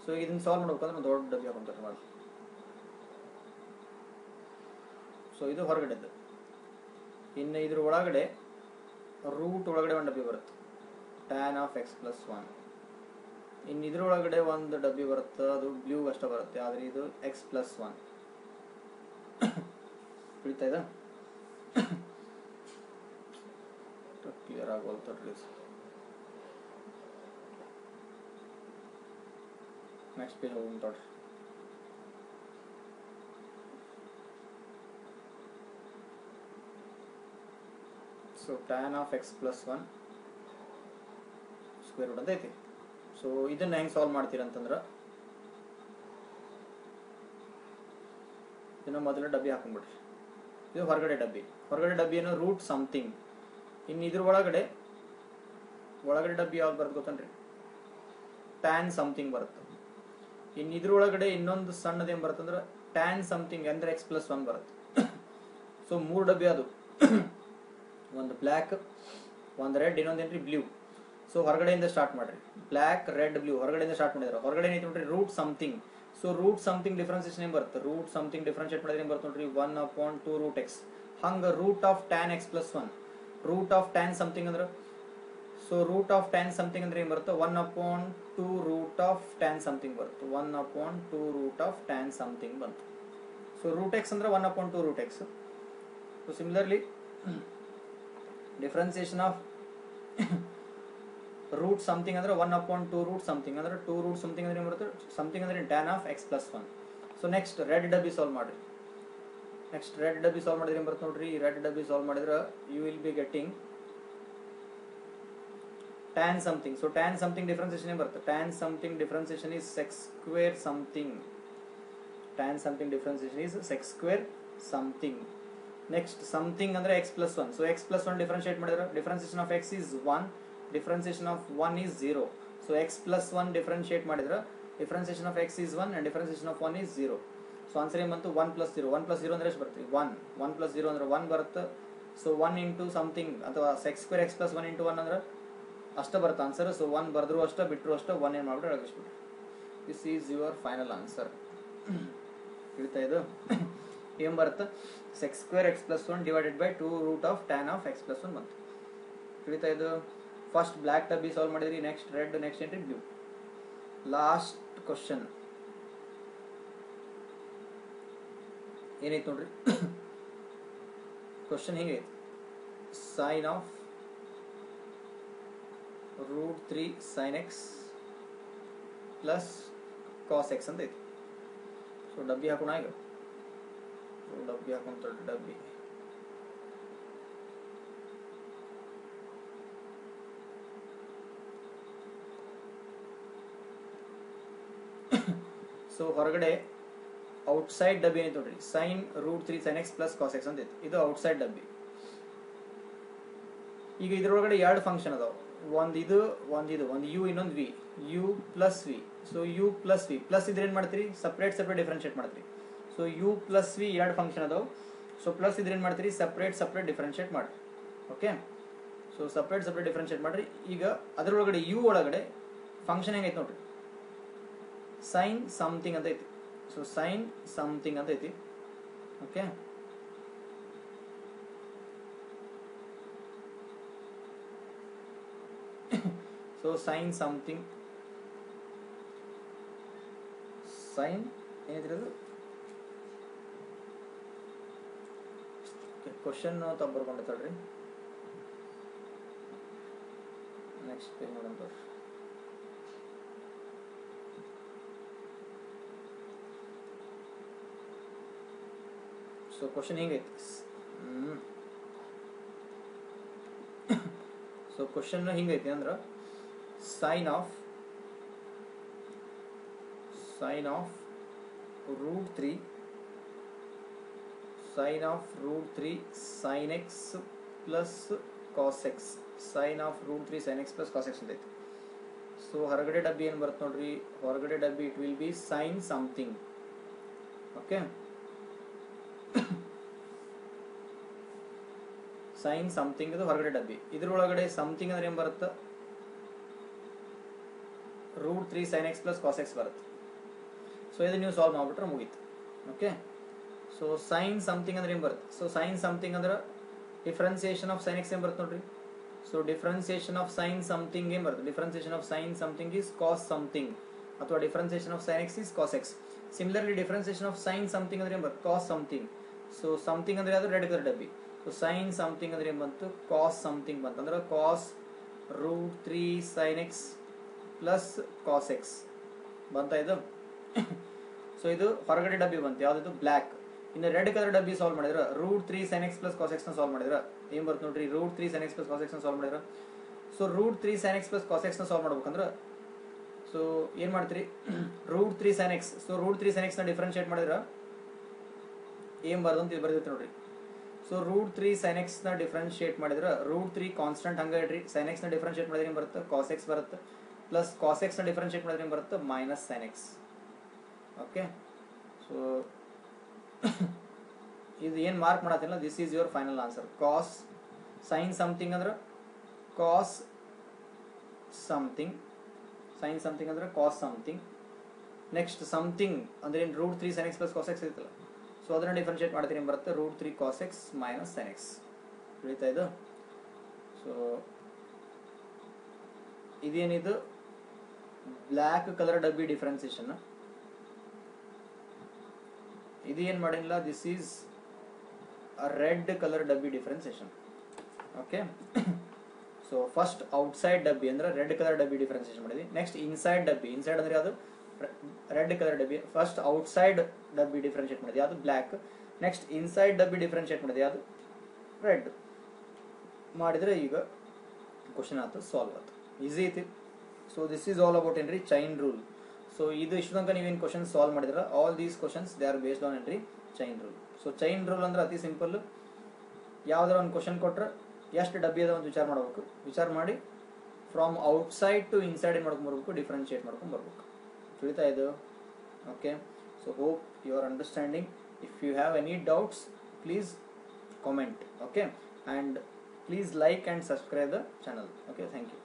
ಸೊ ಈಗ ಇದನ್ನ ಸಾಲ್ವ್ ಮಾಡ್ಬೇಕಂದ್ರೆ ಒಂದು ದೊಡ್ಡ ಡಬ್ಬಿ ಹಾಕೊಂತಾರೆ ಮಾಡಿ. ಸೊ ಇದು ಹೊರಗಡೆದ್ದು. ಇನ್ನು ಇದ್ರ ಒಳಗಡೆ ರೂಟ್ ಒಳಗಡೆ ಒಂದು ಡಬ್ಬಿ ಬರುತ್ತೆ, ಟ್ಯಾನ್ ಆಫ್ ಎಕ್ಸ್ ಪ್ಲಸ್ 1. ಇನ್ನು ಇದ್ರೊಳಗಡೆ ಒಂದು ಡಬ್ಬಿ ಬರುತ್ತೆ, ಅದು ಬ್ಲೂ ಅಷ್ಟೇ ಬರುತ್ತೆ, ಆದರೆ ಇದು ಎಕ್ಸ್ ಪ್ಲಸ್ 1. ತಿಳಿತಾ ಇದೆ? ಕ್ಲಿಯರ್ ಆಗೋಲ್ತಡ್ರಿ. ನೆಕ್ಸ್ಟ್ ಪೇಜ್ ಹೋಗೋಣ ತಡ್ರಿ. So tan of x plus 1 square root ಅಂತ ಐತಿ. ಸೊ ಇದನ್ನ ಹೆಂಗೆ ಸಾಲ್ವ್ ಮಾಡ್ತೀರಂತಂದ್ರೆ ಇದನ್ನ ಮೊದಲು ಡಬ್ಬಿ ಹಾಕೊಂಡ್ಬಿಡ್ರಿ. ಇದು ಹೊರಗಡೆ ಡಬ್ಬಿ. ಹೊರಗಡೆ ಡಬ್ಬಿ ಏನೋ ರೂಟ್ ಸಮಥಿಂಗ್. ಇನ್ನು ಇದ್ರ ಒಳಗಡೆ ಡಬ್ಬಿ ಯಾವ್ದು ಬರುತ್ತೆ ಗೊತ್ತನ್ರಿ? ಟ್ಯಾನ್ ಸಮಥಿಂಗ್ ಬರುತ್ತೆ. ಇನ್ನು ಇದ್ರೊಳಗಡೆ ಇನ್ನೊಂದು ಸಣ್ಣದೇನು ಬರುತ್ತೆ ಅಂದ್ರೆ ಟ್ಯಾನ್ ಸಮಥಿಂಗ್ ಅಂದ್ರೆ ಎಕ್ಸ್ ಪ್ಲಸ್ 1 ಬರುತ್ತೆ. ಸೊ 3 ಡಬ್ಬಿ ಅದು, ಒಂದು ಬ್ಲ್ಯಾಕ್, ಒಂದು ರೆಡ್, ಇನ್ನೊಂದೇನ್ರಿ ಬ್ಲೂ. ಸೊ ಹೊರಗಡೆಯಿಂದ ಸ್ಟಾರ್ಟ್ ಮಾಡ್ರಿ. ಬ್ಲ್ಯಾಕ್ ರೆಡ್ ಬ್ಲೂ ಹೊರಗಡೆಯಿಂದ ಸ್ಟಾರ್ಟ್ ಮಾಡಿದ್ರೆ ಹೊರಗಡೆ ಏನೈತಿ ನೋಡ್ರಿ? Root something. So root something differentiation ಏನ್ ಬರುತ್ತೆ? ರೂಟ್ ಸಮಥಿಂಗ್ ಡಿಫ್ರೆನ್ಶಿಯೇಟ್ ಮಾಡಿದ್ರೆ ಏನ್ ಬರುತ್ತೆ ನೋಡ್ರಿ? 1/2 ರೂಟ್ ಎಕ್ಸ್. ಹಂಗ root of tan x plus 1. Root of tan something ಅಂದ್ರೆ, so root of tan something ಅಂದ್ರೆ ಏನ್ ಬರುತ್ತೆ? 1/2 ರೂಟ್ ಆಫ್ ಟ್ಯಾನ್ ಸಮಥಿಂಗ್ ಬರುತ್ತೆ. 1/2 ರೂಟ್ ಆಫ್ ಟ್ಯಾನ್ ಸಮಥಿಂಗ್ ಬಂತು. ಸೊ ರೂಟ್ ಎಕ್ಸ್ ಅಂದ್ರೆ 1/2 root x. So similarly differentiation of root something ಅಂದ್ರೆ 1/2 root something ಅಂದ್ರೆ 2 root something ಅಂದ್ರೆ ಏನ್ ಬರುತ್ತೆ? ಸಮಥಿಂಗ್ ಅಂದ್ರೆ tan of x plus 1. So next red ಡಬ್ಬಿ ಸಾಲ್ವ್ ಮಾಡ್ರಿ. ನೆಕ್ಸ್ಟ್ ರೆಡ್ ಡಬ್ಬಿ ಸಾಲ್ವ್ ಮಾಡಿದ್ರೆ ಏನ್ ಬರುತ್ತೆ ನೋಡ್ರಿ? ರೆಡ್ ಡಬ್ಬಿ ಸಾಲ್ವ್ ಮಾಡಿದ್ರೆ you will be getting tan something. So tan something differentiation ಏನ್ ಬರುತ್ತೆ? Tan something differentiation is sec square something. Tan something differentiation is sec square something. Next something ಅಂದ್ರೆ x plus 1. So x plus 1 differentiate ಮಾಡಿದ್ರೆ differentiation of x is 1, differentiation of 1 is 0. So x plus 1 differentiate ಮಾಡಿದ್ರೆ differentiation of x is 1 and differentiation of 1 is 0. So answer ಏನು ಬಂತು? 1 plus 0. 1 plus 0 ಅಂದ್ರೆ ಎಷ್ಟು ಬರುತ್ತೆ? 1. 1 plus 0 ಅಂದ್ರೆ 1 ಬರುತ್ತೆ. So 1 into something ಅಥವಾ sec square x plus 1 into 1 ಅಂದ್ರೆ ಅಷ್ಟೇ ಬರುತ್ತೆ ಆನ್ಸರ್. ಸೊ 1 ಬರೆದ್ರು ಅಷ್ಟೇ, ಬಿಟ್ಟರು ಅಷ್ಟೇ, 1 ಏನು ಮಾಡ್ಬಿಟ್ಟು ಅಳಗಿಸ್ಬಿಟ್ರಿ. This is your final answer. ತಿಳಿತಾ ಇದು ಏನು ಬರುತ್ತೆ, sec square x plus 1 divided by 2 root of tan of x plus 1 ಬಂತು. ತಿಳಿತಾ ಇದು ಫಸ್ಟ್ ಬ್ಲ್ಯಾಕ್ ಡಬ್ಬಿ ಸಾಲ್ವ್ ಮಾಡಿದ್ರಿ, ನೆಕ್ಸ್ಟ್ ರೆಡ್, ನೆಕ್ಸ್ಟ್ ಏನ್ರಿ ಬ್ಲೂ. ಲಾಸ್ಟ್ ಕ್ವಶನ್ ಏನೈತೆ ನೋಡ್ರಿ. ಕ್ವಶನ್ ಹಿಂಗೈತಿ, sine of root 3 sine x plus cos x ಅಂತ ಐತಿ. ಸೊ ಡಬ್ಬಿ ಹಾಕೋಣ ಈಗ. ಸೊ ಡಬ್ಬಿ ಹಾಕೊಂತ ಡಬ್ಬಿ ಸೊ ಹೊರಗಡೆ ಔಟ್ಸೈಡ್ ಡಬ್ಬಿ ಏನೈತೆ ನೋಡ್ರಿ, sine root 3 sine x plus cos x ಅಂತ ಐತಿ. ಇದು ಔಟ್ಸೈಡ್ ಡಬ್ಬಿ. ಈಗ ಇದ್ರೊಳಗಡೆ ಎರಡು ಫಂಕ್ಷನ್ ಅದಾವ, ಒಂದಿದು ಒಂದು ಯು ಇನ್ನೊಂದು v, u plus v. So u plus v plus ಇದ್ರೆ ಏನು ಮಾಡ್ತೀರಿ, ಸಪ್ರೇಟ್ ಡಿಫ್ರೆನ್ಶಿಯೇಟ್ ಮಾಡ್ತೀರಿ. ಸೊ ಯು ಪ್ಲಸ್ ವಿ ಎರಡು ಫಂಕ್ಷನ್ ಅದಾವ. ಸೊ ಪ್ಲಸ್ ಇದ್ರೆ ಏನು ಮಾಡ್ತೀರಿ, ಸಪ್ರೇಟ್ ಡಿಫ್ರೆನ್ಶಿಯೇಟ್ ಮಾಡಿ. ಓಕೆ, ಸೊ ಸಪ್ರೇಟ್ ಡಿಫ್ರೆನ್ಶಿಯೇಟ್ ಮಾಡ್ರಿ. ಈಗ ಅದರೊಳಗಡೆ ಯು ಒಳಗಡೆ ಫಂಕ್ಷನ್ ಹೆಂಗೈತೆ ನೋಡ್ರಿ, ಸೈನ್ ಸಮಥಿಂಗ್ ಅಂತ ಐತಿ. ಸೊ ಸೈನ್ ಸಮಥಿಂಗ್ ಅಂತ ಐತಿ. Okay, so sine something, sine ಏನೈತಿರೋದು ಕ್ವಶನ್ ತಗೊಂಡಿರ್ತಾಳ್ರಿ. ನೆಕ್ಸ್ಟ್ ಪೇಜ್ ನೋಡೋಣ. ಸೊ ಕ್ವಶನ್ ಹಿಂಗೈತಿ. ಸೊ ಕ್ವಶನ್ ಹಿಂಗೈತಿ ಅಂದ್ರೆ sine of root 3 sine x plus cos x, sine of root 3 sine x plus cos x ಅಂತೈತಿ. So ಹೊರಗಡೆ ಡಬ್ಬಿ ಏನು ಬರುತ್ತೆ ನೋಡ್ರಿ, ಹೊರಗಡೆ ಡಬ್ಬಿ it will be sine something. Okay, sine something ಇದು ಹೊರಗಡೆ ಡಬ್ಬಿ. ಇದ್ರೊಳಗಡೆ ಸಮಥಿಂಗ್ ಅಂದ್ರೆ ಏನು ಬರುತ್ತೆ, root 3 sine x plus cos x ಬರುತ್ತೆ. ಸೊ ಇದು ನೀವು ಸಾಲ್ವ್ ಮಾಡ್ಬಿಟ್ರೆ ಮುಗೀತು. ಓಕೆ, ಸೊ ಸೈನ್ ಸಮಥಿಂಗ್ ಅಂದ್ರೆ ಏನು ಬರುತ್ತೆ, ಸೊ ಸೈನ್ ಸಮಥಿಂಗ್ ಅಂದ್ರೆ ಡಿಫ್ರೆನ್ಸಿಯೇಷನ್ ಆಫ್ ಸೈನ್ ಎಕ್ಸ್ ಏನು ಬರುತ್ತೆ ನೋಡ್ರಿ. So differentiation of sine something ಏನು ಬರುತ್ತೆ, differentiation of sine something is cos something, ಅಥವಾ differentiation of sine x is cos x. Similarly differentiation of sine something ಅಂದ್ರೆ ಏನು ಬರುತ್ತೆ, ಕಾಸ್ ಸಮಥಿಂಗ್. ಸೊ ಸಮಥಿಂಗ್ ಅಂದ್ರೆ ಯಾವುದು, ರೆಡ್ ಕಲರ್ ಡಬ್ಬಿ. ಸೊ ಸೈನ್ ಸಮಥಿಂಗ್ ಅಂದ್ರೆ ಏನು ಬಂತು, ಕಾಸ್ ಸಮಥಿಂಗ್ ಬಂತು. ಅಂದ್ರೆ cos root 3 sine x plus cos X ಬಂತ ಇದು. ಸೊ ಇದು ಹೊರಗಡೆ ಡಬ್ಬಿ ಬಂತು, ಯಾವ್ದು ಬ್ಲ್ಯಾಕ್. ಇನ್ನು ರೆಡ್ ಕಲರ್ ಡಬ್ಬಿ ಸಾಲ್ವ್ ಮಾಡಿದ್ರೆ root 3 sine x plus cos x ನ ಸಾಲ್ವ್ ಮಾಡಿದ್ರೆ ಏನ್ ಬರುತ್ತೆ ನೋಡ್ರಿ, root 3 sine x plus cos x ನ ಸಾಲ್ವ್ ಮಾಡಿದ್ರೆ. So root 3 sine x plus cos x ನ ಸಾಲ್ವ್ ಮಾಡ್ಬೇಕಂದ್ರೆ ಸೊ ಏನ್ ಮಾಡ್ತೀರಿ, root 3 sine x. So root 3 sine x ನ ಡಿಫ್ರೆನ್ಶಿಯೇಟ್ ಮಾಡಿದ್ರೆ ಏನ್ ಬರೋದು ಅಂತ ಇದು ಬರ್ದೈತೆ ನೋಡ್ರಿ. ಸೊ ರೂಟ್ 3 ಸೈನ್ ಎಕ್ಸ್ ನ ಡಿಫ್ರೆನ್ಶಿಯೇಟ್ ಮಾಡಿದ್ರೆ ರೂಟ್ 3 ಕಾನ್ಸ್ಟೆಂಟ್ ಹಂಗ ಇಡ್ರಿ, ಸೈನ್ ಎಕ್ಸ್ ನ ಡಿಫ್ರೆನ್ಶಿಯೇಟ್ ಮಾಡಿದ್ರೆ ಏನ್ ಬರುತ್ತೆ, ಕಾಸ್ ಎಕ್ಸ್ ಬರುತ್ತೆ. ಪ್ಲಸ್ ಕಾಸ್ ಎಕ್ಸ್ ನ ಡಿಫ್ರೆನ್ಶಿಯೇಟ್ ಮಾಡಿದ್ರೆ ಏನ್ ಬರುತ್ತೆ, minus sine x. Okay, so ಇದು ಏನು ಮಾರ್ಕ್ ಮಾಡತ್ತಿಲ್ಲ, this is your final answer. Cos sine something ಅಂದ್ರೆ ಕಾಸ್ ಸಮಥಿಂಗ್, ಸೈನ್ ಸಮಥಿಂಗ್ ಅಂದ್ರೆ ಕಾಸ್ ಸಮಥಿಂಗ್. ನೆಕ್ಸ್ಟ್ ಸಮಥಿಂಗ್ ಅಂದ್ರೆ ಏನು, root 3 sine x plus cos x ಇರ್ತಲ್ಲ. ಸೊ ಅದನ್ನ ಡಿಫ್ರೆನ್ಶಿಯೇಟ್ ಮಾಡ್ತೀನಿ ಏನು ಬರುತ್ತೆ, root 3 cos x minus sine x. ತಿಳಿತಾ ಇದು. ಸೊ ಇದೇನಿದು ಬ್ಲ್ಯಾಕ್ ಕಲರ್ ಡಬ್ಬಿ ಡಿಫ್ರೆನ್ಸಿಯೇಷನ್. ಇದು ಏನು ಮಾಡಿಲ್ಲ, ದಿಸ್ ಈಸ್ ರೆಡ್ ಕಲರ್ ಡಬ್ಬಿ differentiation. Okay, so first outside ಡಬ್ಬಿ ಅಂದ್ರೆ ರೆಡ್ ಕಲರ್ ಡಬ್ಬಿ ಡಿಫ್ರೆನ್ಸಿಯೇಷನ್ ಮಾಡಿದ್ವಿ. ನೆಕ್ಸ್ಟ್ ಇನ್ಸೈಡ್ ಡಬ್ಬಿ, ಇನ್ಸೈಡ್ ಅಂದ್ರೆ ಯಾವುದು, ರೆಡ್ ಕಲರ್ ಡಬ್ಬಿ. ಫಸ್ಟ್ ಔಟ್ಸೈಡ್ ಡಬ್ಬಿ ಡಿಫ್ರೆನ್ಶಿಯೇಟ್ ಮಾಡಿದೆ ಯಾವುದು, ಬ್ಲ್ಯಾಕ್. ನೆಕ್ಸ್ಟ್ ಇನ್ಸೈಡ್ ಡಬ್ಬಿ ಡಿಫ್ರೆನ್ಶಿಯೇಟ್ ಮಾಡಿದೆ ಯಾವುದು, ರೆಡ್. ಮಾಡಿದ್ರೆ ಈಗ ಕ್ವಶನ್ ಆಯ್ತು, ಸಾಲ್ವ್ ಆಯ್ತು, ಈಸಿ ಐತಿ. So this is all about ಏನ್ರಿ, ಚೈನ್ ರೂಲ್. ಸೊ ಇದು ಇಷ್ಟು ತನಕ ನೀವೇನು ಕ್ವಶನ್ ಸಾಲ್ವ್ ಮಾಡಿದ್ರೆ all these questions they are based on ಏನ್ರಿ, chain rule. So chain rule ಅಂದ್ರೆ ಅತಿ ಸಿಂಪಲ್, ಯಾವ್ದಾರ ಒಂದು ಕ್ವಶನ್ ಕೊಟ್ರೆ ಎಷ್ಟು ಡಬ್ಬಿ ಅದ ಒಂದು ವಿಚಾರ ಮಾಡಬೇಕು, ವಿಚಾರ ಮಾಡಿ ಫ್ರಮ್ ಔಟ್ಸೈಡ್ ಟು ಇನ್ಸೈಡ್ ಏನು ಮಾಡ್ಕೊಂಡು ಬರ್ಬೇಕು, ಡಿಫ್ರೆನ್ಶಿಯೇಟ್ ಮಾಡ್ಕೊಂಡು ಬರ್ಬೇಕು. ತಿಳಿತಾ ಇದು. Okay, so hope you are understanding. If you have any doubts please comment. Okay, and please like and subscribe the channel. Okay, thank you.